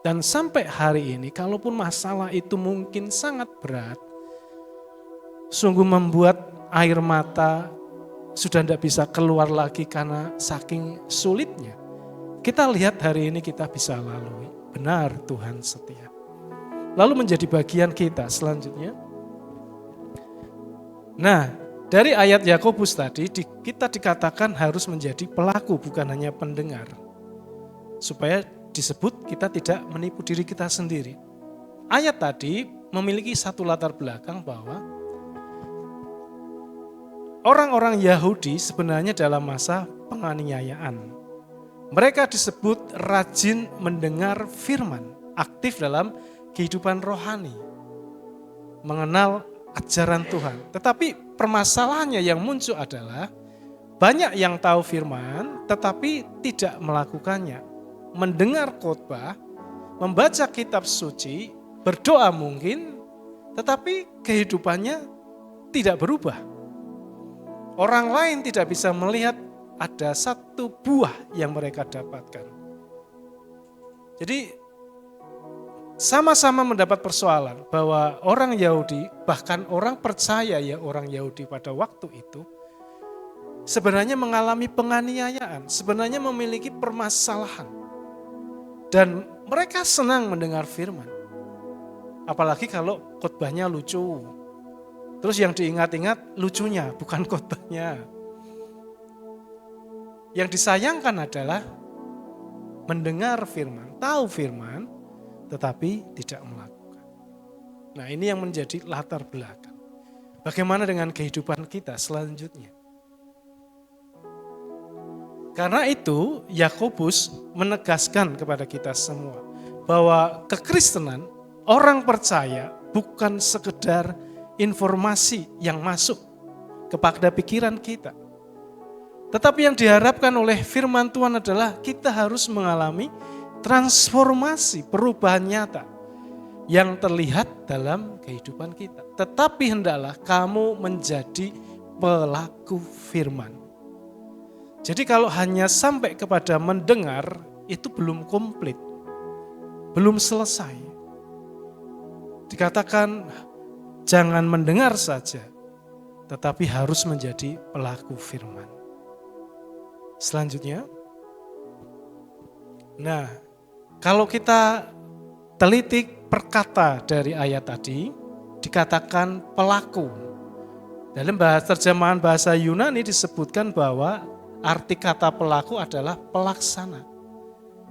Speaker 6: dan sampai hari ini, kalaupun masalah itu mungkin sangat berat, sungguh membuat air mata sudah tidak bisa keluar lagi karena saking sulitnya. Kita lihat hari ini kita bisa lalui. Benar Tuhan setia. Lalu menjadi bagian kita selanjutnya. Nah, dari ayat Yakobus tadi kita dikatakan harus menjadi pelaku bukan hanya pendengar. Supaya disebut kita tidak menipu diri kita sendiri. Ayat tadi memiliki satu latar belakang bahwa orang-orang Yahudi sebenarnya dalam masa penganiayaan. Mereka disebut rajin mendengar firman, aktif dalam kehidupan rohani, mengenal ajaran Tuhan. Tetapi permasalahannya yang muncul adalah banyak yang tahu firman tetapi tidak melakukannya. Mendengar khotbah, membaca kitab suci, berdoa mungkin, tetapi kehidupannya tidak berubah. Orang lain tidak bisa melihat ada satu buah yang mereka dapatkan. Jadi sama-sama mendapat persoalan bahwa orang Yahudi, bahkan orang percaya ya orang Yahudi pada waktu itu, sebenarnya mengalami penganiayaan, sebenarnya memiliki permasalahan. Dan mereka senang mendengar firman. Apalagi kalau khotbahnya lucu. Terus yang diingat-ingat lucunya, bukan khotbahnya. Yang disayangkan adalah mendengar firman, tahu firman, tetapi tidak melakukan. Nah, ini yang menjadi latar belakang. Bagaimana dengan kehidupan kita selanjutnya? Karena itu Yakobus menegaskan kepada kita semua bahwa kekristenan, orang percaya bukan sekedar informasi yang masuk kepada pikiran kita. Tetapi yang diharapkan oleh firman Tuhan adalah kita harus mengalami transformasi, perubahan nyata yang terlihat dalam kehidupan kita. Tetapi hendaklah kamu menjadi pelaku firman. Jadi kalau hanya sampai kepada mendengar, itu belum komplit, belum selesai. Dikatakan jangan mendengar saja, tetapi harus menjadi pelaku firman. Selanjutnya, nah kalau kita teliti perkata dari ayat tadi dikatakan pelaku. Dalam terjemahan bahasa Yunani disebutkan bahwa arti kata pelaku adalah pelaksana.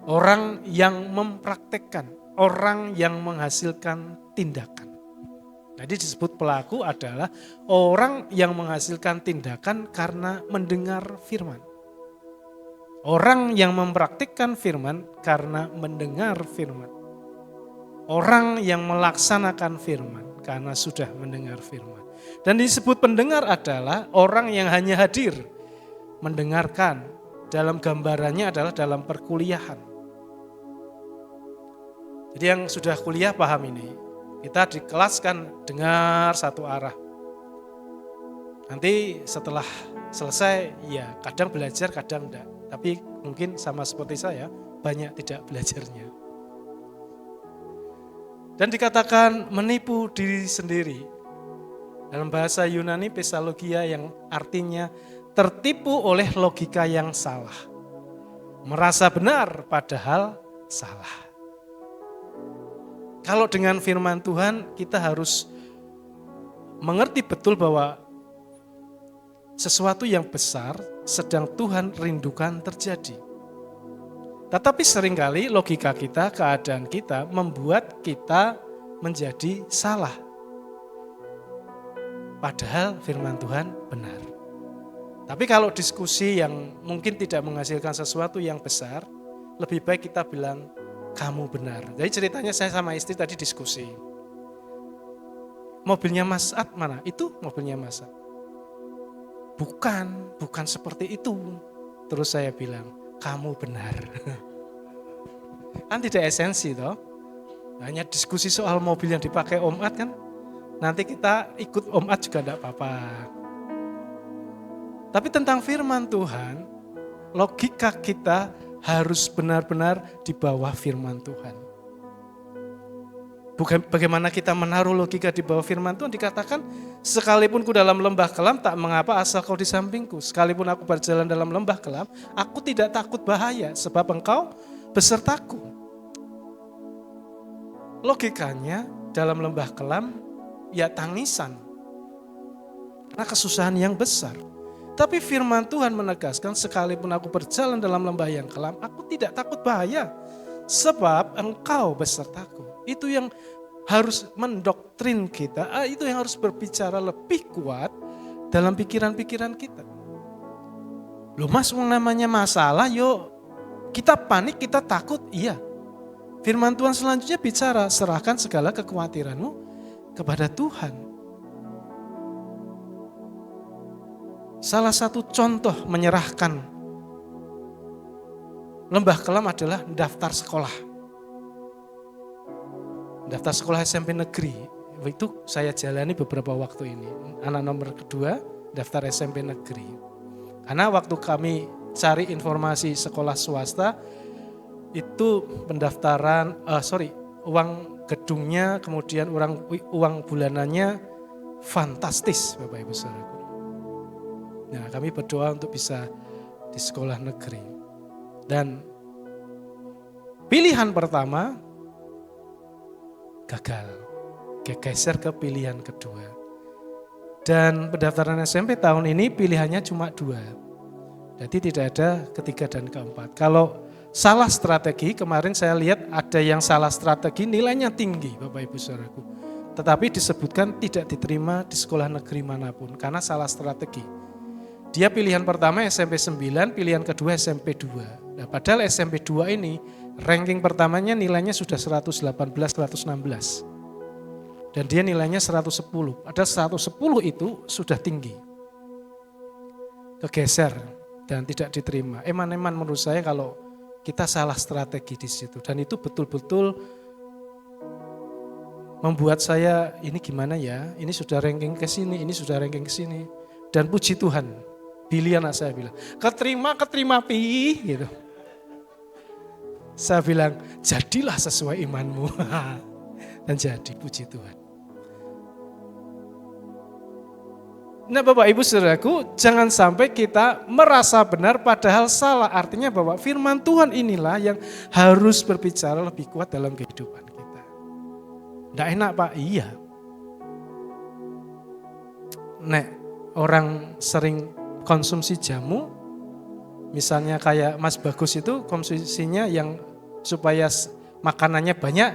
Speaker 6: Orang yang mempraktekkan, orang yang menghasilkan tindakan. Jadi disebut pelaku adalah orang yang menghasilkan tindakan karena mendengar firman. Orang yang mempraktikkan firman karena mendengar firman. Orang yang melaksanakan firman karena sudah mendengar firman. Dan disebut pendengar adalah orang yang hanya hadir, mendengarkan. Dalam gambarannya adalah dalam perkuliahan. Jadi yang sudah kuliah paham ini. Kita di kelas kan dengar satu arah. Nanti setelah selesai ya kadang belajar kadang enggak. Tapi mungkin sama seperti saya banyak tidak belajarnya. Dan dikatakan menipu diri sendiri. Dalam bahasa Yunani pesalogia yang artinya tertipu oleh logika yang salah. Merasa benar padahal salah. Kalau dengan firman Tuhan kita harus mengerti betul bahwa sesuatu yang besar sedang Tuhan rindukan terjadi. Tetapi seringkali logika kita, keadaan kita membuat kita menjadi salah. Padahal firman Tuhan benar. Tapi kalau diskusi yang mungkin tidak menghasilkan sesuatu yang besar, lebih baik kita bilang, kamu benar. Jadi ceritanya saya sama istri tadi diskusi. Mobilnya Mas Ad mana? Itu mobilnya Mas Ad. Bukan seperti itu. Terus saya bilang, kamu benar. Kan tidak esensi toh. Hanya diskusi soal mobil yang dipakai Om Ad kan. Nanti kita ikut Om Ad juga tidak apa-apa. Tapi tentang firman Tuhan, logika kita harus benar-benar di bawah firman Tuhan. Bukan bagaimana kita menaruh logika di bawah firman Tuhan, dikatakan sekalipun ku dalam lembah kelam tak mengapa asal kau di sampingku. Sekalipun aku berjalan dalam lembah kelam, aku tidak takut bahaya sebab engkau besertaku. Logikanya dalam lembah kelam ya tangisan. Karena kesusahan yang besar. Tapi firman Tuhan menegaskan sekalipun aku berjalan dalam lembah yang kelam, aku tidak takut bahaya. Sebab engkau besertaku. Itu yang harus mendoktrin kita, itu yang harus berbicara lebih kuat dalam pikiran-pikiran kita. Loh Mas, namanya masalah, yuk kita panik, kita takut, iya. Firman Tuhan selanjutnya bicara, serahkan segala kekhawatiranmu kepada Tuhan. Salah satu contoh menyerahkan lembah kelam adalah daftar sekolah. Daftar sekolah SMP negeri, itu saya jalani beberapa waktu ini. Anak nomor kedua, daftar SMP negeri. Karena waktu kami cari informasi sekolah swasta, itu pendaftaran, uang gedungnya, kemudian uang bulanannya fantastis Bapak Ibu Saudaraku. Nah, kami berdoa untuk bisa di sekolah negeri. Dan pilihan pertama gagal. Geser ke pilihan kedua. Dan pendaftaran SMP tahun ini pilihannya cuma 2. Jadi tidak ada ketiga dan keempat. Kalau salah strategi, kemarin saya lihat ada yang salah strategi nilainya tinggi Bapak Ibu Saudaraku. Tetapi disebutkan tidak diterima di sekolah negeri manapun karena salah strategi. Dia pilihan pertama SMP 9, pilihan kedua SMP 2. Nah, padahal SMP 2 ini ranking pertamanya nilainya sudah 118, 116. Dan dia nilainya 110. Padahal 110 itu sudah tinggi. Kegeser dan tidak diterima. Eman-eman menurut saya kalau kita salah strategi di situ. Dan itu betul-betul membuat saya ini gimana ya, ini sudah ranking ke sini, ini sudah ranking ke sini. Dan puji Tuhan. Billy anak saya bilang, keterima pi, gitu. Saya bilang, jadilah sesuai imanmu. Dan jadi, puji Tuhan. Nah Bapak Ibu Saudaraku, jangan sampai kita merasa benar padahal salah. Artinya bahwa firman Tuhan inilah yang harus berbicara lebih kuat dalam kehidupan kita. Nggak enak Pak, iya. Nek orang sering konsumsi jamu, misalnya kayak Mas Bagus itu konsumsinya yang supaya makanannya banyak,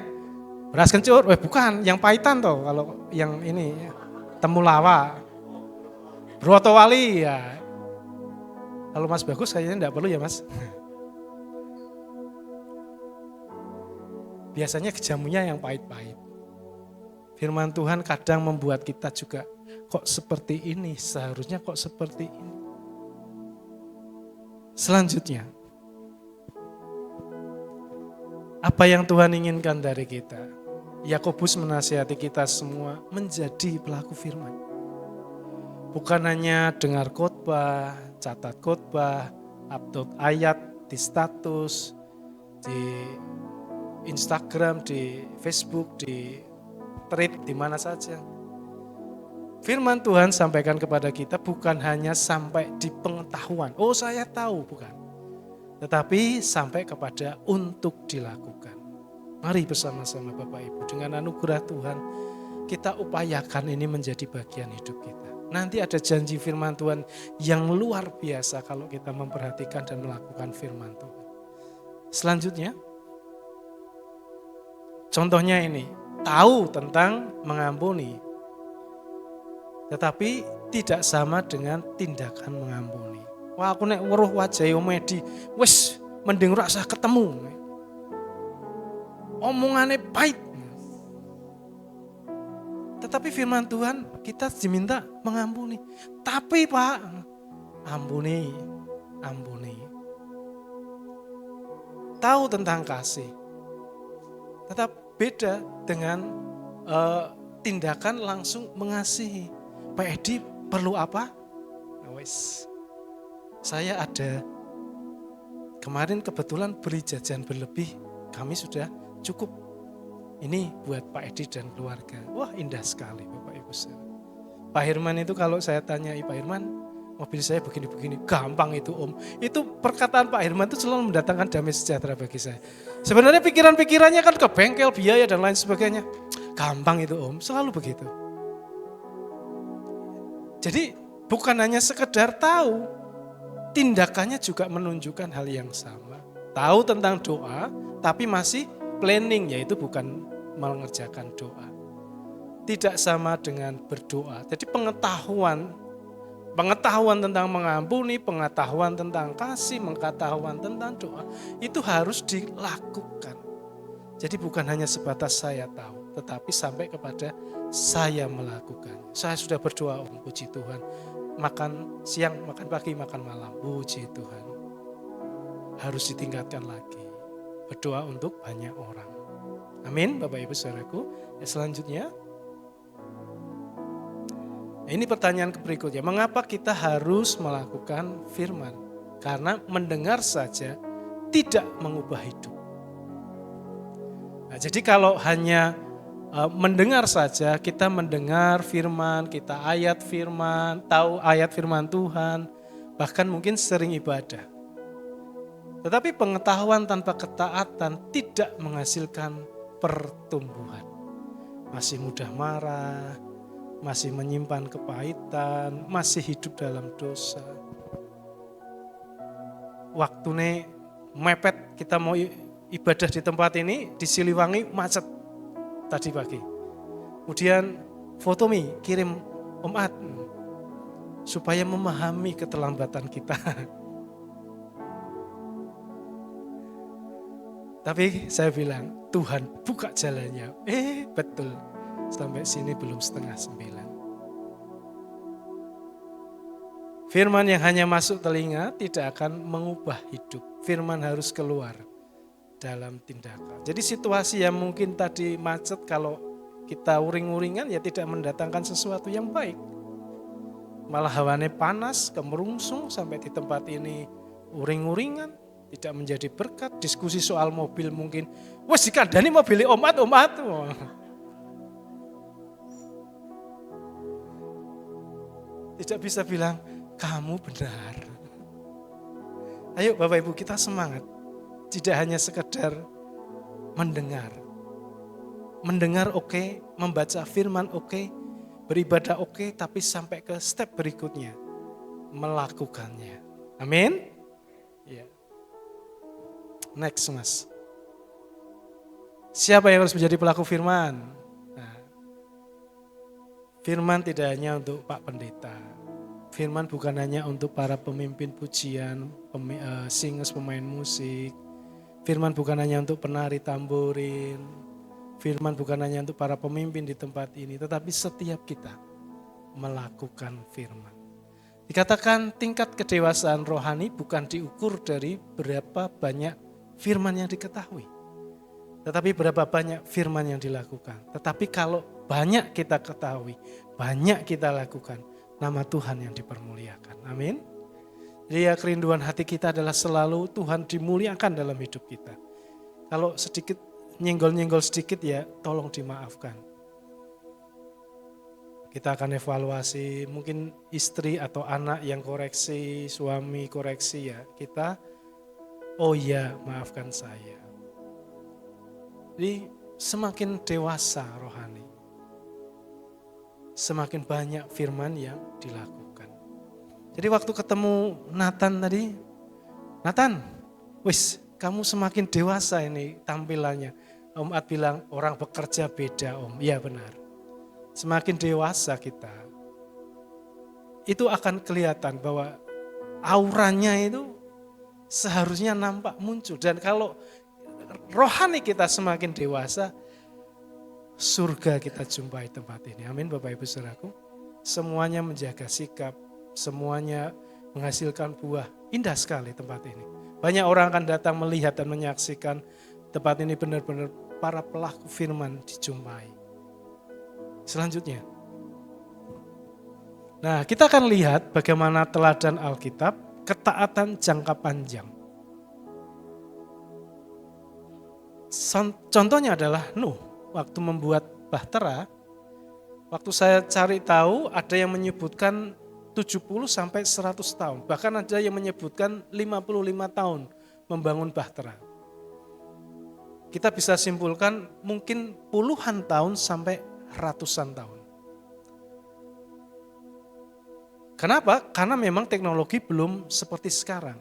Speaker 6: beras kencur, bukan, yang pahitan toh, kalau yang ini temulawak, brotowali ya. Kalau Mas Bagus kayaknya enggak perlu ya Mas. Biasanya jamunya yang pahit-pahit. Firman Tuhan kadang membuat kita juga kok seperti ini, seharusnya kok seperti ini. Selanjutnya, apa yang Tuhan inginkan dari kita? Yakobus menasihati kita semua menjadi pelaku firman. Bukan hanya dengar khotbah, catat khotbah, upload ayat di status, di Instagram, di Facebook, di tweet, di mana saja. Firman Tuhan sampaikan kepada kita bukan hanya sampai di pengetahuan. Oh saya tahu, bukan. Tetapi sampai kepada untuk dilakukan. Mari bersama-sama Bapak Ibu dengan anugerah Tuhan kita upayakan ini menjadi bagian hidup kita. Nanti ada janji firman Tuhan yang luar biasa kalau kita memperhatikan dan melakukan firman Tuhan. Selanjutnya, contohnya ini, tahu tentang mengampuni. Tetapi tidak sama dengan tindakan mengampuni. Wah aku nek weruh wajah Omedi, wis mending ora usah ketemu. Omongane pahit. Tetapi firman Tuhan kita diminta mengampuni. Tapi Pak, ampuni. Tahu tentang kasih. Tetap beda dengan tindakan langsung mengasihi. Pak Edi perlu apa? Wes, saya ada kemarin kebetulan beli jajan berlebih, kami sudah cukup. Ini buat Pak Edi dan keluarga. Wah indah sekali Bapak Ibu saudara. Pak Herman itu kalau saya tanya, Pak Herman mobil saya begini-begini, gampang itu Om. Itu perkataan Pak Herman itu selalu mendatangkan damai sejahtera bagi saya. Sebenarnya pikiran-pikirannya kan ke bengkel, biaya dan lain sebagainya. Gampang itu Om, selalu begitu. Jadi bukan hanya sekedar tahu, tindakannya juga menunjukkan hal yang sama. Tahu tentang doa, tapi masih planning, yaitu bukan mengerjakan doa. Tidak sama dengan berdoa. Jadi pengetahuan tentang mengampuni, pengetahuan tentang kasih, pengetahuan tentang doa, itu harus dilakukan. Jadi bukan hanya sebatas saya tahu, tetapi sampai kepada saya melakukan. Saya sudah berdoa, puji Tuhan. Makan siang, makan pagi, makan malam, puji Tuhan. Harus ditingkatkan lagi. Berdoa untuk banyak orang. Amin, Bapak Ibu Saudaraku. Selanjutnya, ini pertanyaan berikutnya. Mengapa kita harus melakukan firman? Karena mendengar saja tidak mengubah hidup. Nah, jadi kalau hanya mendengar saja, kita mendengar firman, kita ayat firman, tahu ayat firman Tuhan, bahkan mungkin sering ibadah. Tetapi pengetahuan tanpa ketaatan tidak menghasilkan pertumbuhan. Masih mudah marah, masih menyimpan kepahitan, masih hidup dalam dosa. Waktunya mepet, kita mau ibadah di tempat ini, di Siliwangi macet tadi pagi. Kemudian Fotomi kirim Om Ad supaya memahami keterlambatan kita. Tapi saya bilang, Tuhan buka jalannya. Betul, sampai sini belum 8:30. Firman yang hanya masuk telinga tidak akan mengubah hidup. Firman harus keluar dalam tindakan. Jadi situasi yang mungkin tadi macet, kalau kita uring-uringan ya tidak mendatangkan sesuatu yang baik. Malah hawanya panas, kemerungsung sampai di tempat ini uring-uringan. Tidak menjadi berkat. Diskusi soal mobil mungkin, wes dikandani mobil Om Ad. Tidak bisa bilang, kamu benar. Ayo Bapak Ibu kita semangat. Tidak hanya sekedar mendengar. mendengar oke, membaca firman oke, beribadah oke, tapi sampai ke step berikutnya, melakukannya. Amin. Ya. Next, Mas. Siapa yang harus menjadi pelaku firman? Nah, firman tidak hanya untuk Pak Pendeta. Firman bukan hanya untuk para pemimpin pujian, singers, pemain musik. Firman bukan hanya untuk penari tamborin. Firman bukan hanya untuk para pemimpin di tempat ini, tetapi setiap kita melakukan firman. Dikatakan tingkat kedewasaan rohani bukan diukur dari berapa banyak firman yang diketahui, tetapi berapa banyak firman yang dilakukan. Tetapi kalau banyak kita ketahui, banyak kita lakukan, nama Tuhan yang dipermuliakan. Amin. Jadi ya, kerinduan hati kita adalah selalu Tuhan dimuliakan dalam hidup kita. Kalau sedikit nyenggol-nyenggol sedikit ya tolong dimaafkan. Kita akan evaluasi, mungkin istri atau anak yang koreksi, suami koreksi ya. Kita, oh iya maafkan saya. Jadi semakin dewasa rohani, semakin banyak firman yang dilakukan. Jadi waktu ketemu Nathan tadi, Nathan, wis kamu semakin dewasa ini tampilannya. Om Ad bilang orang bekerja beda Om, iya benar. Semakin dewasa kita, itu akan kelihatan bahwa auranya itu seharusnya nampak muncul. Dan kalau rohani kita semakin dewasa, surga kita jumpai tempat ini. Amin Bapak Ibu Saudaraku. Semuanya menjaga sikap, semuanya menghasilkan buah. Indah sekali tempat ini. Banyak orang akan datang melihat dan menyaksikan tempat ini benar-benar para pelaku firman dijumpai. Selanjutnya. Nah, kita akan lihat bagaimana teladan Alkitab, ketaatan jangka panjang. Contohnya adalah Nuh, waktu membuat bahtera, waktu saya cari tahu ada yang menyebutkan 70 sampai 100 tahun, bahkan ada yang menyebutkan 55 tahun membangun bahtera. Kita bisa simpulkan mungkin puluhan tahun sampai ratusan tahun. Kenapa? Karena memang teknologi belum seperti sekarang.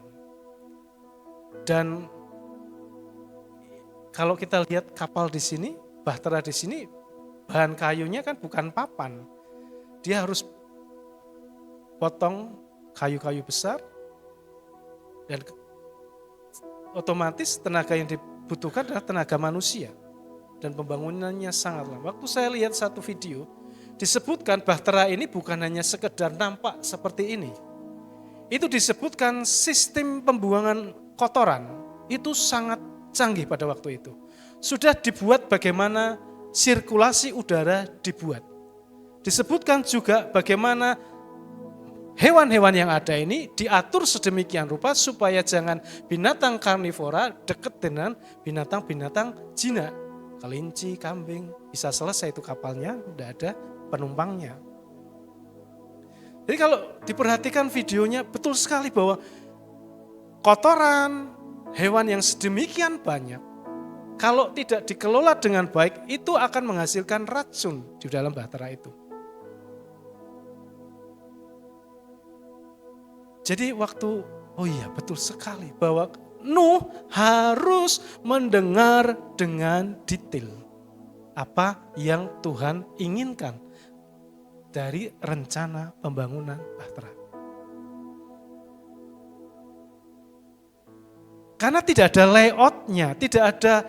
Speaker 6: Dan kalau kita lihat kapal di sini, bahtera di sini, bahan kayunya kan bukan papan. Dia harus potong kayu-kayu besar dan otomatis tenaga yang dibutuhkan adalah tenaga manusia. Dan pembangunannya sangat lama. Waktu saya lihat satu video, disebutkan bahtera ini bukan hanya sekedar nampak seperti ini. Itu disebutkan sistem pembuangan kotoran, itu sangat canggih pada waktu itu. Sudah dibuat bagaimana sirkulasi udara dibuat. Disebutkan juga bagaimana hewan-hewan yang ada ini diatur sedemikian rupa supaya jangan binatang karnivora dekat dengan binatang-binatang jinak. Kelinci, kambing, bisa selesai itu kapalnya, tidak ada penumpangnya. Jadi kalau diperhatikan videonya betul sekali bahwa kotoran hewan yang sedemikian banyak, kalau tidak dikelola dengan baik, itu akan menghasilkan racun di dalam bahtera itu. Jadi waktu, oh iya betul sekali bahwa Nuh harus mendengar dengan detail apa yang Tuhan inginkan dari rencana pembangunan bahtera. Karena tidak ada layoutnya, tidak ada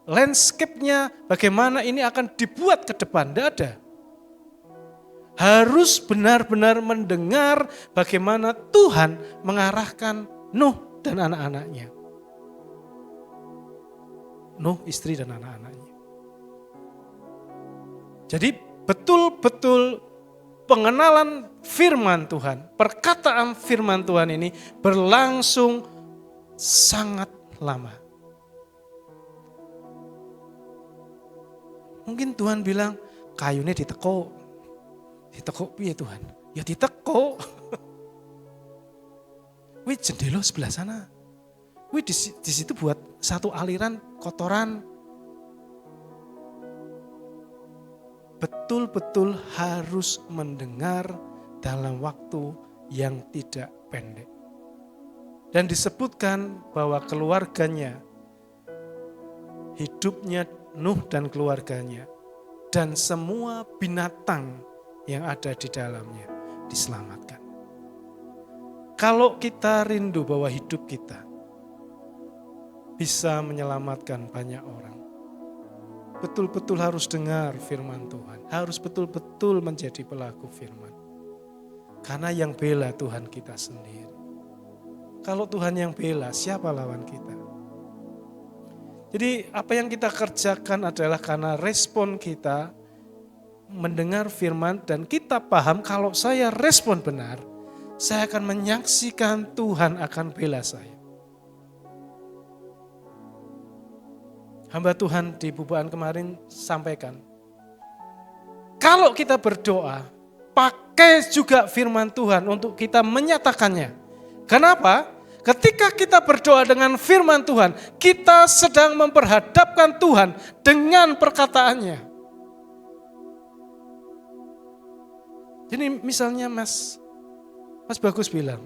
Speaker 6: landscape-nya, bagaimana ini akan dibuat ke depan, tidak ada. Harus benar-benar mendengar bagaimana Tuhan mengarahkan Nuh dan anak-anaknya. Nuh, istri dan anak-anaknya. Jadi betul-betul pengenalan firman Tuhan, perkataan firman Tuhan ini berlangsung sangat lama. Mungkin Tuhan bilang, kayunya diteko. Diteko piye Tuhan? Ya diteko. Wih jendela sebelah sana. Wih di situ buat satu aliran kotoran. betul-betul harus mendengar dalam waktu yang tidak pendek. Dan disebutkan bahwa keluarganya, hidupnya Nuh dan keluarganya, dan semua binatang yang ada di dalamnya diselamatkan. Kalau kita rindu bahwa hidup kita bisa menyelamatkan banyak orang, betul-betul harus dengar firman Tuhan. Harus betul-betul menjadi pelaku firman. Karena yang bela Tuhan kita sendiri. Kalau Tuhan yang bela, siapa lawan kita? Jadi apa yang kita kerjakan adalah karena respon kita mendengar firman dan kita paham kalau saya respon benar, saya akan menyaksikan Tuhan akan bela saya. Hamba Tuhan di bubuan kemarin sampaikan, kalau kita berdoa, pakai juga firman Tuhan untuk kita menyatakannya. Kenapa? Ketika kita berdoa dengan firman Tuhan, kita sedang memperhadapkan Tuhan dengan perkataannya. Jadi misalnya Mas Bagus bilang,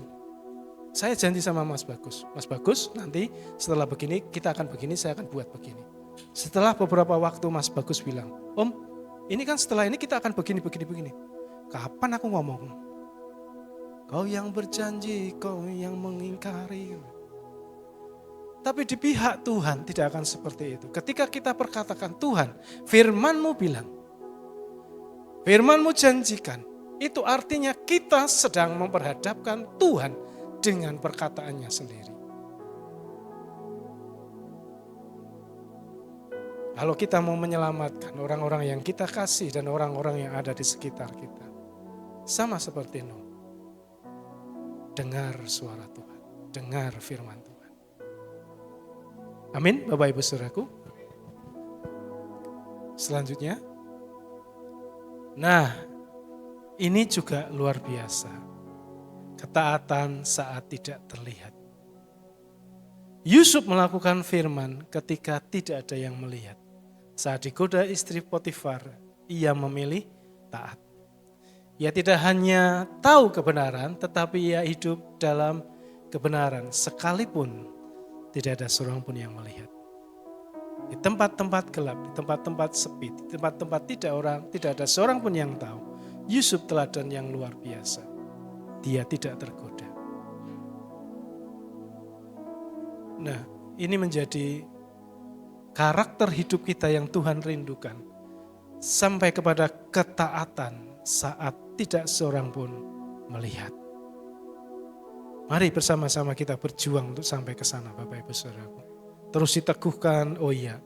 Speaker 6: saya janji sama Mas Bagus nanti setelah begini kita akan begini, saya akan buat begini. Setelah beberapa waktu Mas Bagus bilang, Om ini kan setelah ini kita akan begini. Kapan aku ngomong? Kau yang berjanji, kau yang mengingkari. Tapi di pihak Tuhan tidak akan seperti itu. Ketika kita perkatakan Tuhan, firman-Mu bilang, firman-Mu janjikan, itu artinya kita sedang memperhadapkan Tuhan dengan perkataannya sendiri. Kalau kita mau menyelamatkan orang-orang yang kita kasih dan orang-orang yang ada di sekitar kita, sama seperti Nuh. Dengar suara Tuhan, dengar firman Tuhan. Amin, Bapak Ibu Saudaraku. Selanjutnya, nah ini juga luar biasa. Ketaatan saat tidak terlihat. Yusuf melakukan firman ketika tidak ada yang melihat. Saat digoda istri Potifar, ia memilih taat. Ia tidak hanya tahu kebenaran, tetapi ia hidup dalam kebenaran sekalipun tidak ada seorang pun yang melihat. Di tempat-tempat gelap, di tempat-tempat sepi, di tempat-tempat tidak ada seorang pun yang tahu. Yusuf teladan yang luar biasa. Dia tidak tergoda. Nah, ini menjadi karakter hidup kita yang Tuhan rindukan. Sampai kepada ketaatan saat tidak seorang pun melihat. Mari bersama-sama kita berjuang untuk sampai ke sana, Bapak Ibu Saudaraku. Terus diteguhkan, oh iya,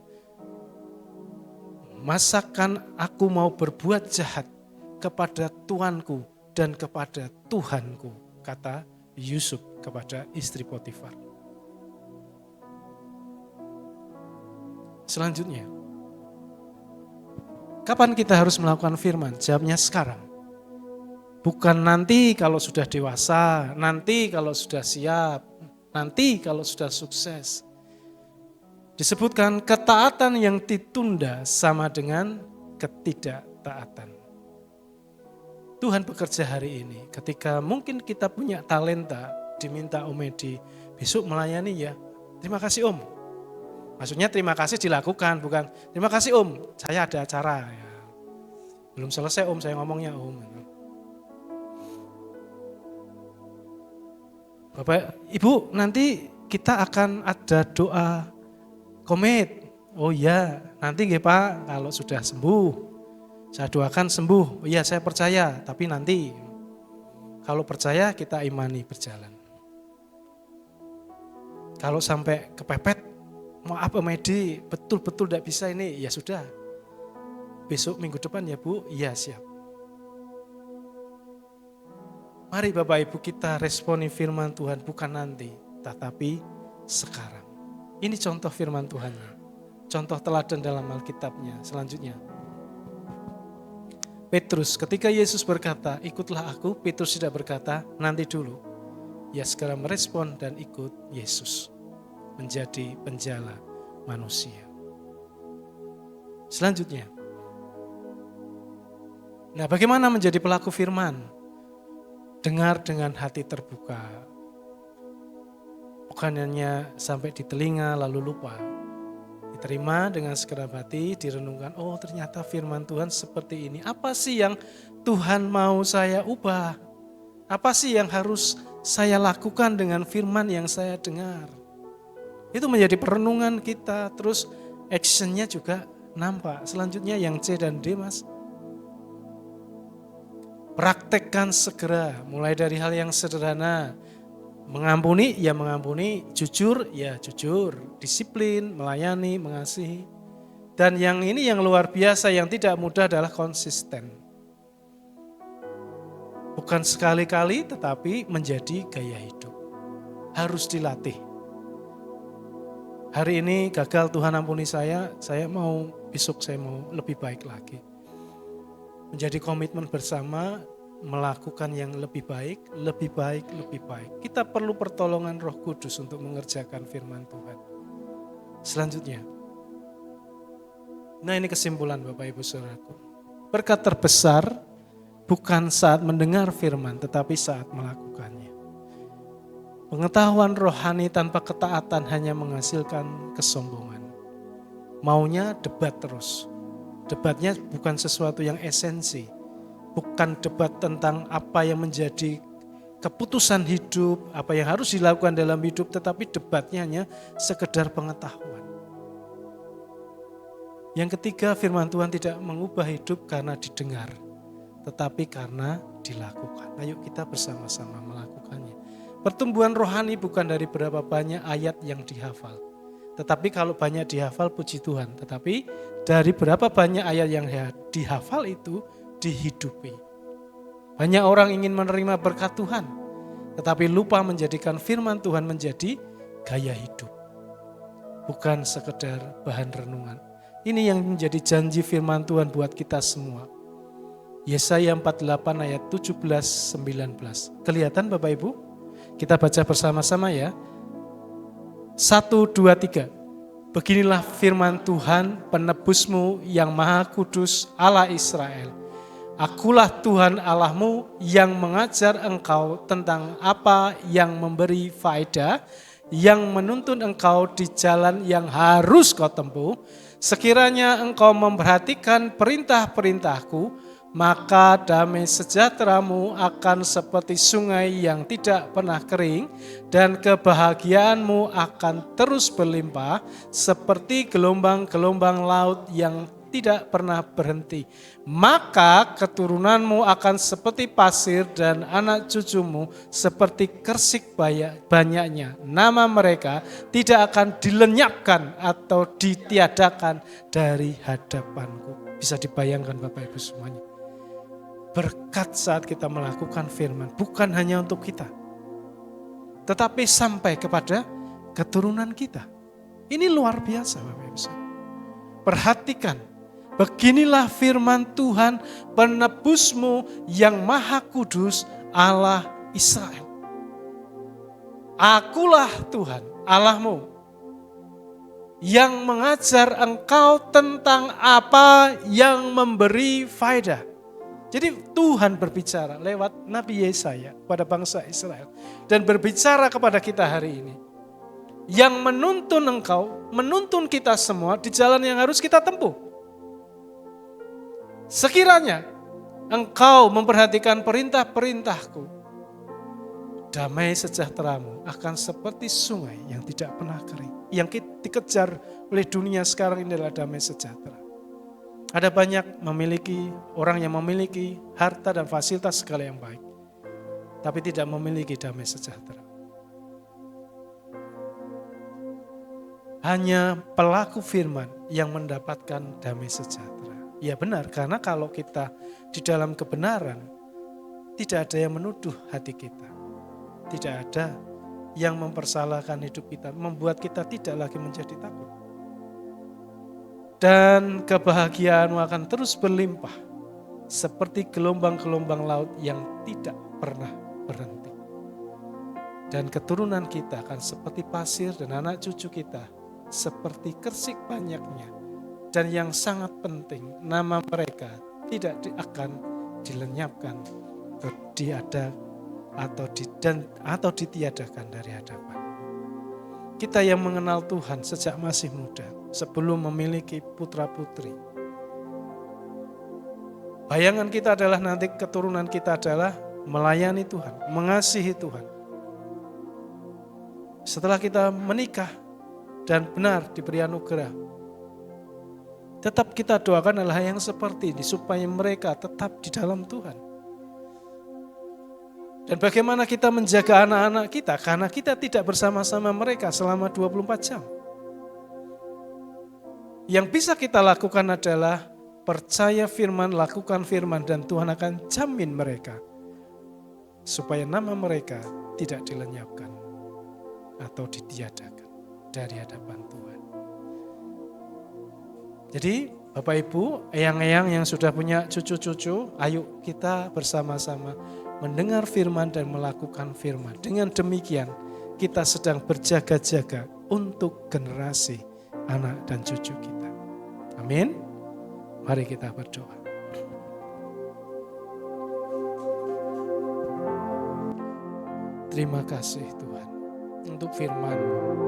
Speaker 6: masakan aku mau berbuat jahat kepada Tuanku dan kepada Tuhanku, kata Yusuf kepada istri Potifar. Selanjutnya, kapan kita harus melakukan firman? Jawabnya sekarang. Bukan nanti kalau sudah dewasa, nanti kalau sudah siap, nanti kalau sudah sukses. Disebutkan ketaatan yang ditunda sama dengan ketidaktaatan. Tuhan bekerja hari ini ketika mungkin kita punya talenta, diminta Om Edi besok melayani ya. Terima kasih Om. Maksudnya terima kasih dilakukan, bukan terima kasih Om, saya ada acara. Ya. Belum selesai Om, saya ngomongnya Om. Bapak, Ibu, nanti kita akan ada doa komit. Oh iya, nanti nggih Pak, kalau sudah sembuh, saya doakan sembuh. Oh iya, saya percaya, tapi nanti kalau percaya kita imani berjalan. Kalau sampai kepepet, maaf Om Edi, betul-betul tidak bisa ini, ya sudah. Besok minggu depan ya Bu, iya siap. Mari Bapak Ibu kita responi firman Tuhan bukan nanti, tetapi sekarang. Ini contoh firman Tuhannya, contoh teladan dalam Alkitabnya. Selanjutnya, Petrus, ketika Yesus berkata, ikutlah aku, Petrus tidak berkata, nanti dulu. Ia segera merespon dan ikut Yesus, menjadi penjala manusia. Selanjutnya, Nah, bagaimana menjadi pelaku firman? Dengar dengan hati terbuka. Bukan hanya sampai di telinga lalu lupa. Diterima dengan segenap hati, direnungkan, oh ternyata firman Tuhan seperti ini. Apa sih yang Tuhan mau saya ubah? Apa sih yang harus saya lakukan dengan firman yang saya dengar? Itu menjadi perenungan kita, terus actionnya juga nampak. Selanjutnya yang C dan D, Mas. Praktekkan segera, mulai dari hal yang sederhana. Mengampuni, ya mengampuni. Jujur, ya jujur. Disiplin, melayani, mengasihi. Dan yang ini yang luar biasa, yang tidak mudah adalah konsisten. Bukan sekali-kali, tetapi menjadi gaya hidup. Harus dilatih. Hari ini gagal, Tuhan ampuni saya mau besok saya mau lebih baik lagi. Menjadi komitmen bersama, melakukan yang lebih baik, lebih baik, lebih baik. Kita perlu pertolongan Roh Kudus untuk mengerjakan firman Tuhan. Selanjutnya. Nah, ini kesimpulan Bapak Ibu Saudaraku. Berkat terbesar bukan saat mendengar firman, tetapi saat melakukannya. Pengetahuan rohani tanpa ketaatan hanya menghasilkan kesombongan. Maunya debat terus. Debatnya bukan sesuatu yang esensi. Bukan debat tentang apa yang menjadi keputusan hidup, apa yang harus dilakukan dalam hidup, tetapi debatnya hanya sekedar pengetahuan. Yang ketiga, firman Tuhan tidak mengubah hidup karena didengar, tetapi karena dilakukan. Ayo kita bersama-sama melakukannya. Pertumbuhan rohani bukan dari berapa banyak ayat yang dihafal. Tetapi kalau banyak dihafal, puji Tuhan. Tetapi dari berapa banyak ayat yang dihafal itu dihidupi. Banyak orang ingin menerima berkat Tuhan, tetapi lupa menjadikan firman Tuhan menjadi gaya hidup. Bukan sekedar bahan renungan. Ini yang menjadi janji firman Tuhan buat kita semua. Yesaya 48 ayat 17-19. Kelihatan Bapak Ibu? Kita baca bersama-sama ya. 1, 2, 3. Beginilah firman Tuhan penebusmu yang maha kudus Allah Israel. Akulah Tuhan Allahmu yang mengajar engkau tentang apa yang memberi faedah, yang menuntun engkau di jalan yang harus kau tempuh. Sekiranya engkau memperhatikan perintah-perintahku, maka damai sejahteramu akan seperti sungai yang tidak pernah kering, dan kebahagiaanmu akan terus berlimpah seperti gelombang-gelombang laut yang tidak pernah berhenti. Maka keturunanmu akan seperti pasir dan anak cucumu seperti kersik banyaknya. Nama mereka tidak akan dilenyapkan atau ditiadakan dari hadapanku. Bisa dibayangkan Bapak Ibu semuanya. Berkat saat kita melakukan firman bukan hanya untuk kita, tetapi sampai kepada keturunan kita. Ini luar biasa Bapak Ibu. Perhatikan, beginilah firman Tuhan penebusmu yang maha kudus Allah Israel. Akulah Tuhan Allahmu yang mengajar engkau tentang apa yang memberi faedah. Jadi Tuhan berbicara lewat Nabi Yesaya pada bangsa Israel. Dan berbicara kepada kita hari ini. Yang menuntun engkau, menuntun kita semua di jalan yang harus kita tempuh. Sekiranya engkau memperhatikan perintah-perintahku, damai sejahteramu akan seperti sungai yang tidak pernah kering. Yang dikejar oleh dunia sekarang ini adalah damai sejahtera. Ada banyak orang yang memiliki harta dan fasilitas segala yang baik, tapi tidak memiliki damai sejahtera. Hanya pelaku firman yang mendapatkan damai sejahtera. Ya benar, karena kalau kita di dalam kebenaran, tidak ada yang menuduh hati kita. Tidak ada yang mempersalahkan hidup kita, membuat kita tidak lagi menjadi takut. Dan kebahagiaanmu akan terus berlimpah seperti gelombang-gelombang laut yang tidak pernah berhenti. Dan keturunan kita akan seperti pasir dan anak cucu kita seperti kersik banyaknya. Dan yang sangat penting, nama mereka tidak akan dilenyapkan atau ditiadakan dari hadapan. Kita yang mengenal Tuhan sejak masih muda, sebelum memiliki putra-putri, bayangan kita adalah nanti keturunan kita adalah melayani Tuhan, mengasihi Tuhan. Setelah kita menikah dan benar diberi anugerah, tetap kita doakan adalah yang seperti ini, supaya mereka tetap di dalam Tuhan. Dan bagaimana kita menjaga anak-anak kita, karena kita tidak bersama-sama mereka selama 24 jam. Yang bisa kita lakukan adalah percaya firman, lakukan firman, dan Tuhan akan jamin mereka, supaya nama mereka tidak dilenyapkan atau ditiadakan dari hadapan Tuhan. Jadi Bapak Ibu, eyang-eyang yang sudah punya cucu-cucu, ayo kita bersama-sama mendengar firman dan melakukan firman. Dengan demikian kita sedang berjaga-jaga untuk generasi anak dan cucu kita. Amin. Mari kita berdoa. Terima kasih Tuhan untuk firman-Mu.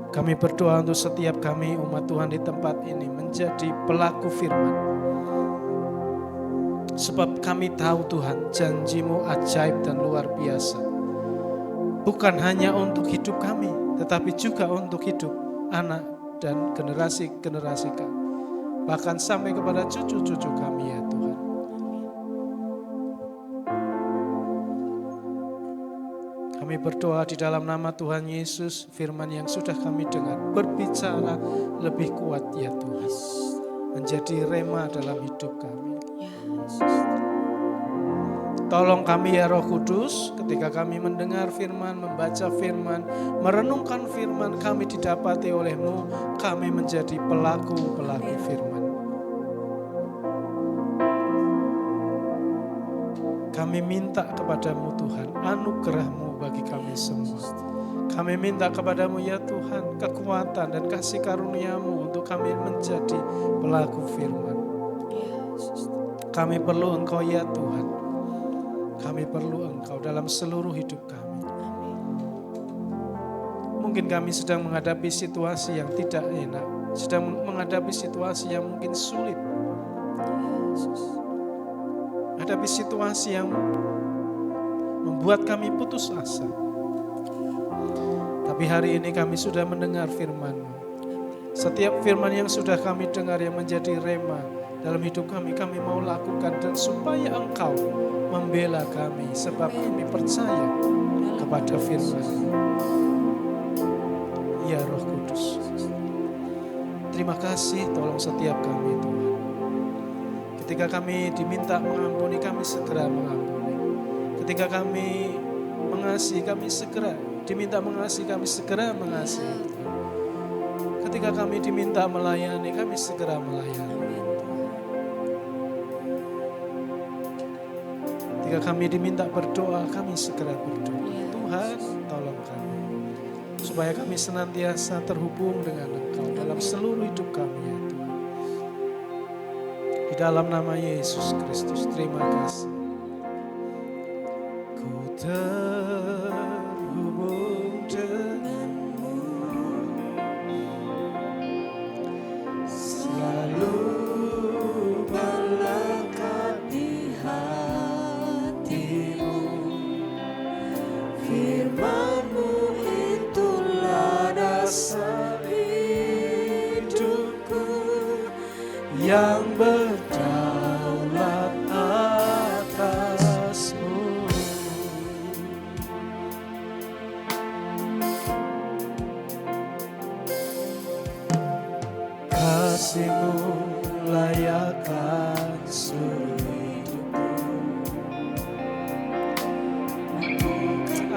Speaker 6: Kami berdoa untuk setiap kami umat Tuhan di tempat ini menjadi pelaku firman. Sebab kami tahu Tuhan, janji-Mu ajaib dan luar biasa. Bukan hanya untuk hidup kami, tetapi juga untuk hidup anak dan generasi-generasi kami. Bahkan sampai kepada cucu-cucu kami ya Tuhan. Kami berdoa di dalam nama Tuhan Yesus, firman yang sudah kami dengar berbicara lebih kuat ya Tuhan. Menjadi rema dalam hidup kami. Tolong kami ya Roh Kudus, ketika kami mendengar firman, membaca firman, merenungkan firman, kami didapati oleh-Mu, kami menjadi pelaku-pelaku firman. Kami minta kepadamu Tuhan, anugerah-Mu bagi kami semua. Kami minta kepadamu ya Tuhan, kekuatan dan kasih karunia-Mu untuk kami menjadi pelaku firman. Kami perlu Engkau ya Tuhan. Kami perlu Engkau dalam seluruh hidup kami. Mungkin kami sedang menghadapi situasi yang tidak enak, sedang menghadapi situasi yang mungkin sulit. Hadapi situasi yang membuat kami putus asa. Tapi hari ini kami sudah mendengar firman-Mu. Setiap firman yang sudah kami dengar yang menjadi rema dalam hidup kami, kami mau lakukan dan supaya Engkau membela kami sebab kami percaya kepada firman-Mu. Ya Roh Kudus, terima kasih, tolong setiap kami Tuhan. Ketika kami diminta mengampuni, kami segera mengampuni. Ketika kami mengasihi, kami segera diminta mengasihi, kami segera mengasihi. Ketika kami diminta melayani, kami segera melayani. Ketika kami diminta berdoa, kami segera berdoa. Tuhan, tolong kami, supaya kami senantiasa terhubung dengan Engkau dalam seluruh hidup kami ya Tuhan. Di dalam nama Yesus Kristus, terima kasih. Ku terhubung denganmu, selalu melekat di hatimu. Firman-Mu itulah dasar hidupku yang berdaulat atas-Mu. Kasih-Mu layakkan seluruh hidupku.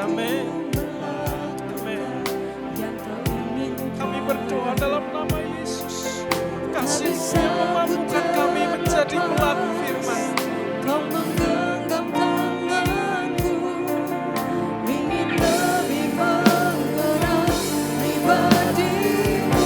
Speaker 6: Amin. Amin. Kami berdoa dalam nama Yesus. Kasih-Mu yang memampukan kami menjadi pelaku firman.
Speaker 3: Kau menggenggam tanganku, ingin lebih mengenal pribadi-Mu.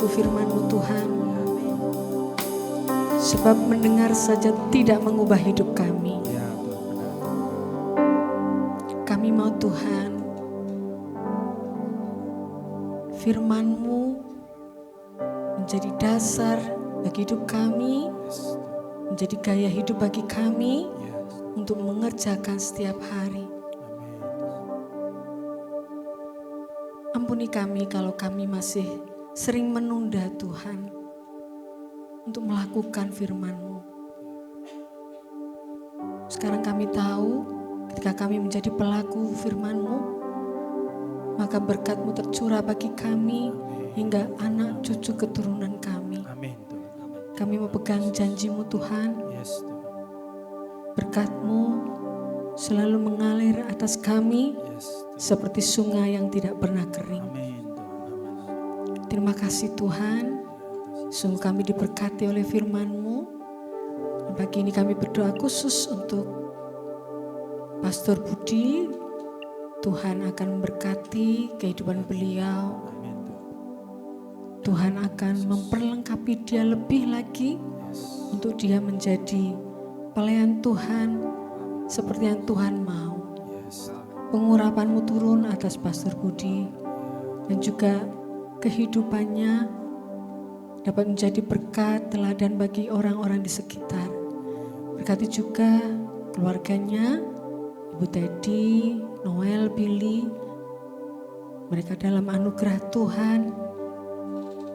Speaker 3: berlaku firman-Mu Tuhan. Sebab mendengar saja tidak mengubah hidup kami. Kami mau Tuhan, firman-Mu menjadi dasar bagi hidup kami, menjadi gaya hidup bagi kami untuk mengerjakan setiap hari. Ampuni kami kalau kami masih sering menunda Tuhan untuk melakukan firman-Mu. Sekarang kami tahu ketika kami menjadi pelaku firman-Mu, maka berkat-Mu tercurah bagi kami hingga anak cucu keturunan kami. Kami memegang janji-Mu Tuhan. Berkat-Mu selalu mengalir atas kami seperti sungai yang tidak pernah kering. Terima kasih Tuhan. Sungguh kami diberkati oleh firman-Mu. Dan pagi ini kami berdoa khusus untuk Pastor Budi. Tuhan akan memberkati kehidupan beliau. Tuhan akan memperlengkapi dia lebih lagi untuk dia menjadi pelayan Tuhan seperti yang Tuhan mau. Pengurapan-Mu turun atas Pastor Budi dan juga kehidupannya dapat menjadi berkat teladan bagi orang-orang di sekitar. Berkati juga keluarganya, Ibu Teddy, Noel, Billy. Mereka dalam anugerah Tuhan.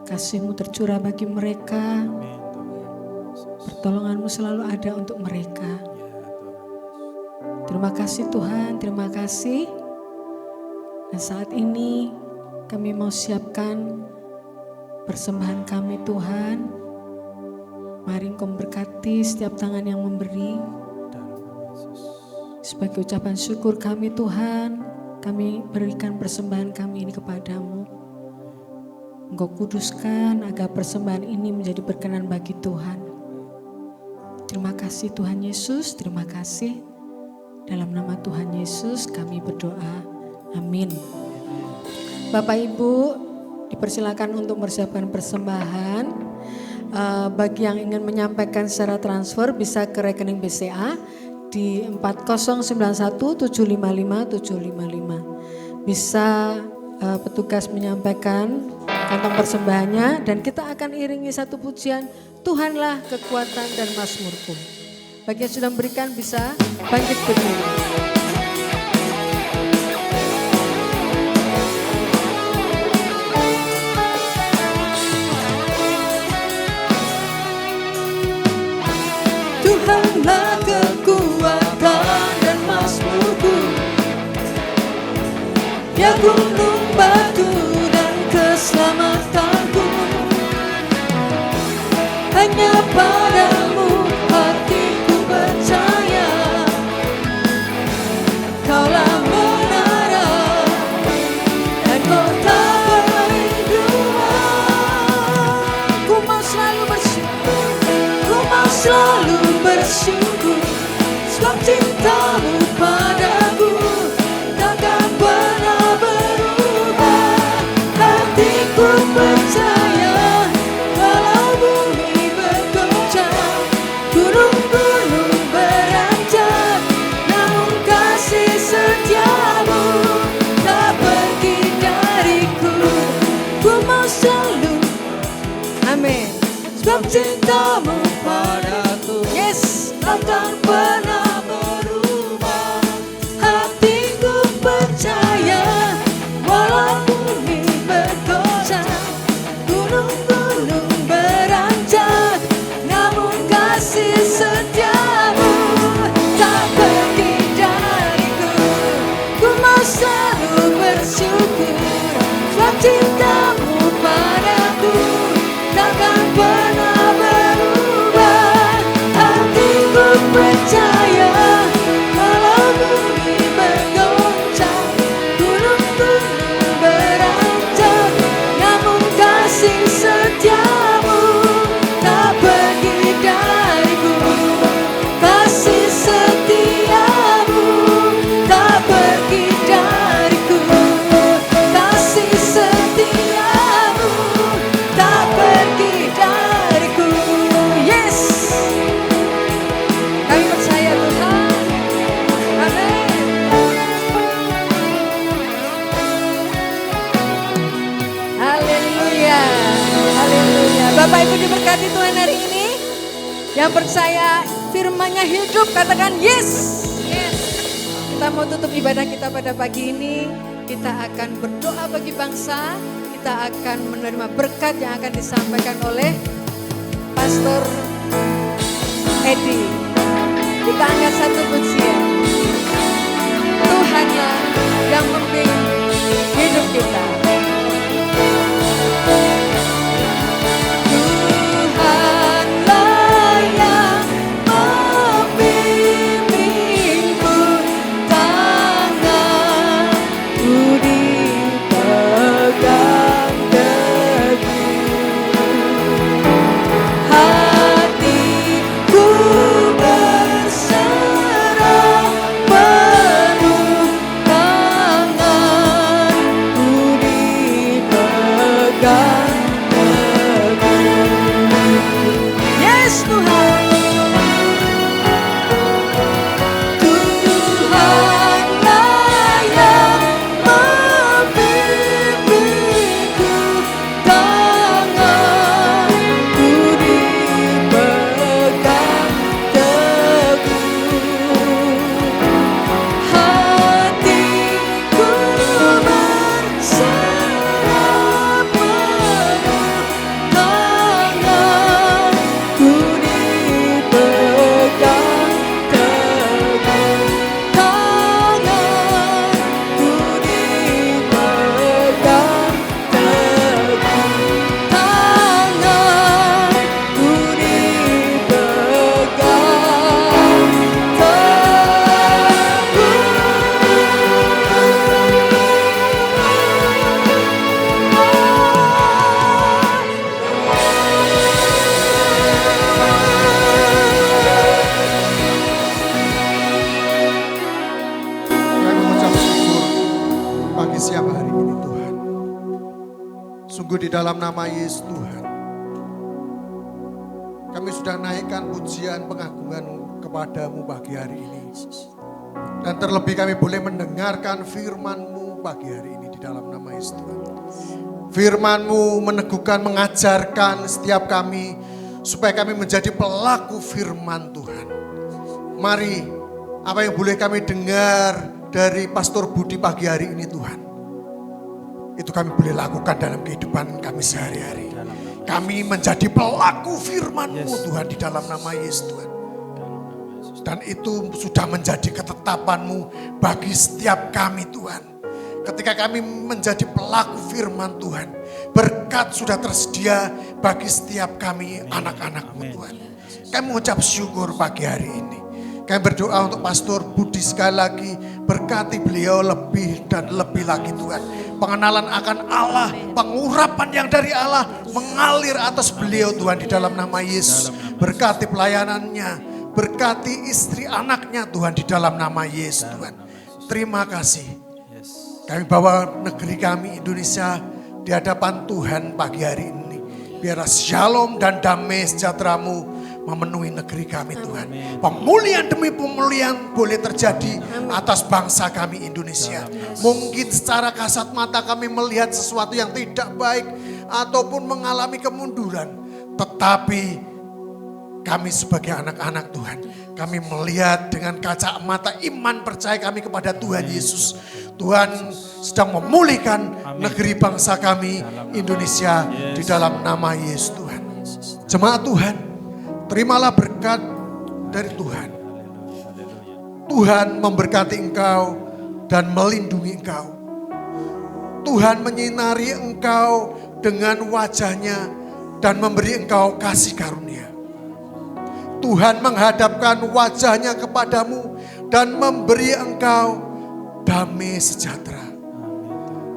Speaker 3: Kasih-Mu tercurah bagi mereka. Pertolongan-Mu selalu ada untuk mereka. Terima kasih Tuhan, terima kasih. Dan saat ini kami mau siapkan persembahan kami Tuhan. Mari Engkau memberkati setiap tangan yang memberi. Sebagai ucapan syukur kami Tuhan, kami berikan persembahan kami ini kepadamu. Engkau kuduskan agar persembahan ini menjadi berkenan bagi Tuhan. Terima kasih Tuhan Yesus, terima kasih. Dalam nama Tuhan Yesus kami berdoa. Amin. Bapak Ibu dipersilakan untuk mempersiapkan persembahan. Bagi yang ingin menyampaikan secara transfer bisa ke rekening BCA di 4091755755. Bisa petugas menyampaikan kantong persembahannya dan kita akan iringi satu pujian, Tuhanlah kekuatan dan mazmurku. Bagi yang sudah memberikan bisa bangkit berdiri. Tuhanlah kekuatan dan mazmurku, ya gunung batu dan keselamatanku. Hanya padamu hatiku percaya, Kaulah menara dan kota perlindungan. Ku mau selalu bersyukur, ku mau selalu bersyukur, sebab cintamu padaku takkan pernah berubah. Hatiku percaya, walau bumi bergoncang, gunung-gunung beranjak, namun kasih setiamu tak pergi dariku. Ku mau selalu, amin, sebab cintamu padaku, yes, takkan pernah berubah. Hatiku percaya, walau bumi bergoncang, gunung-gunung beranjak, namun kasih setiamu tak pergi dariku. Ku mau selalu bersyukur, sebab cintamu padaku takkan pernah berubah. Hatiku percaya, ikut diberkati Tuhan hari ini? Yang percaya firman-Nya hidup, katakan yes. Yes. Kita mau tutup ibadah kita pada pagi ini. Kita akan berdoa bagi bangsa. Kita akan menerima berkat yang akan disampaikan oleh Pastor Edi. Kita angkat satu pujian. Tuhanlah yang membimbing hidup kita. Tuhanlah yang membimbingku, tanganku dipegang teguh. Hatiku berserah penuh, tanganku dipegang teguh. Yes Tuhan. Tuhanlah yang membimbingku, tanganku dipegang teguh. Hatiku berserah penuh, tanganku dipegang teguh. Tanganku dipegang teguh. Tanganku dipegang
Speaker 7: Kami mengucap syukur pagi siang hari ini Tuhan. Sungguh di dalam nama Yesus Tuhan, kami sudah naikkan pujian pengagungan kepadamu pagi hari ini. Dan terlebih kami boleh mendengarkan firman-Mu pagi hari ini di dalam nama Yesus Tuhan. Firman-Mu meneguhkan, mengajarkan setiap kami supaya kami menjadi pelaku firman Tuhan. Mari apa yang boleh kami dengar dari Pastor Budi pagi hari ini Tuhan, itu kami boleh lakukan dalam kehidupan kami sehari-hari. Kami menjadi pelaku firman-Mu Tuhan di dalam nama Yesus Tuhan. Dan itu sudah menjadi ketetapan-Mu bagi setiap kami Tuhan. Ketika kami menjadi pelaku firman Tuhan, berkat sudah tersedia bagi setiap kami anak-anak-Mu Tuhan. Kami mengucap syukur pagi hari ini. Kami berdoa untuk Pastor Budi sekali lagi, berkati beliau lebih dan lebih lagi Tuhan. Pengenalan akan Allah, pengurapan yang dari Allah mengalir atas beliau Tuhan di dalam nama Yesus. Berkati pelayanannya, berkati istri anaknya Tuhan di dalam nama Yesus Tuhan. Terima kasih. Kami bawa negeri kami Indonesia di hadapan Tuhan pagi hari ini. Biar shalom dan damai sejahtera-Mu memenuhi negeri kami Tuhan. Pemulihan demi pemulihan boleh terjadi atas bangsa kami Indonesia. Mungkin secara kasat mata kami melihat sesuatu yang tidak baik ataupun mengalami kemunduran. Tetapi kami sebagai anak-anak Tuhan, kami melihat dengan kacamata iman percaya kami kepada Tuhan Yesus. Tuhan sedang memulihkan negeri bangsa kami Indonesia di dalam nama Yesus Tuhan. Jemaat Tuhan, terimalah berkat dari Tuhan. Tuhan memberkati engkau dan melindungi engkau. Tuhan menyinari engkau dengan wajahnya dan memberi engkau kasih karunia. Tuhan menghadapkan wajahnya kepadamu dan memberi engkau damai sejahtera.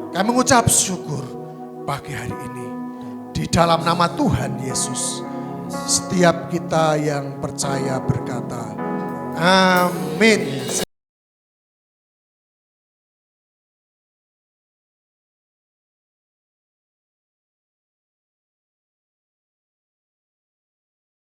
Speaker 7: Kami mengucap syukur pagi hari ini. Di dalam nama Tuhan Yesus, setiap kita yang percaya berkata, amin.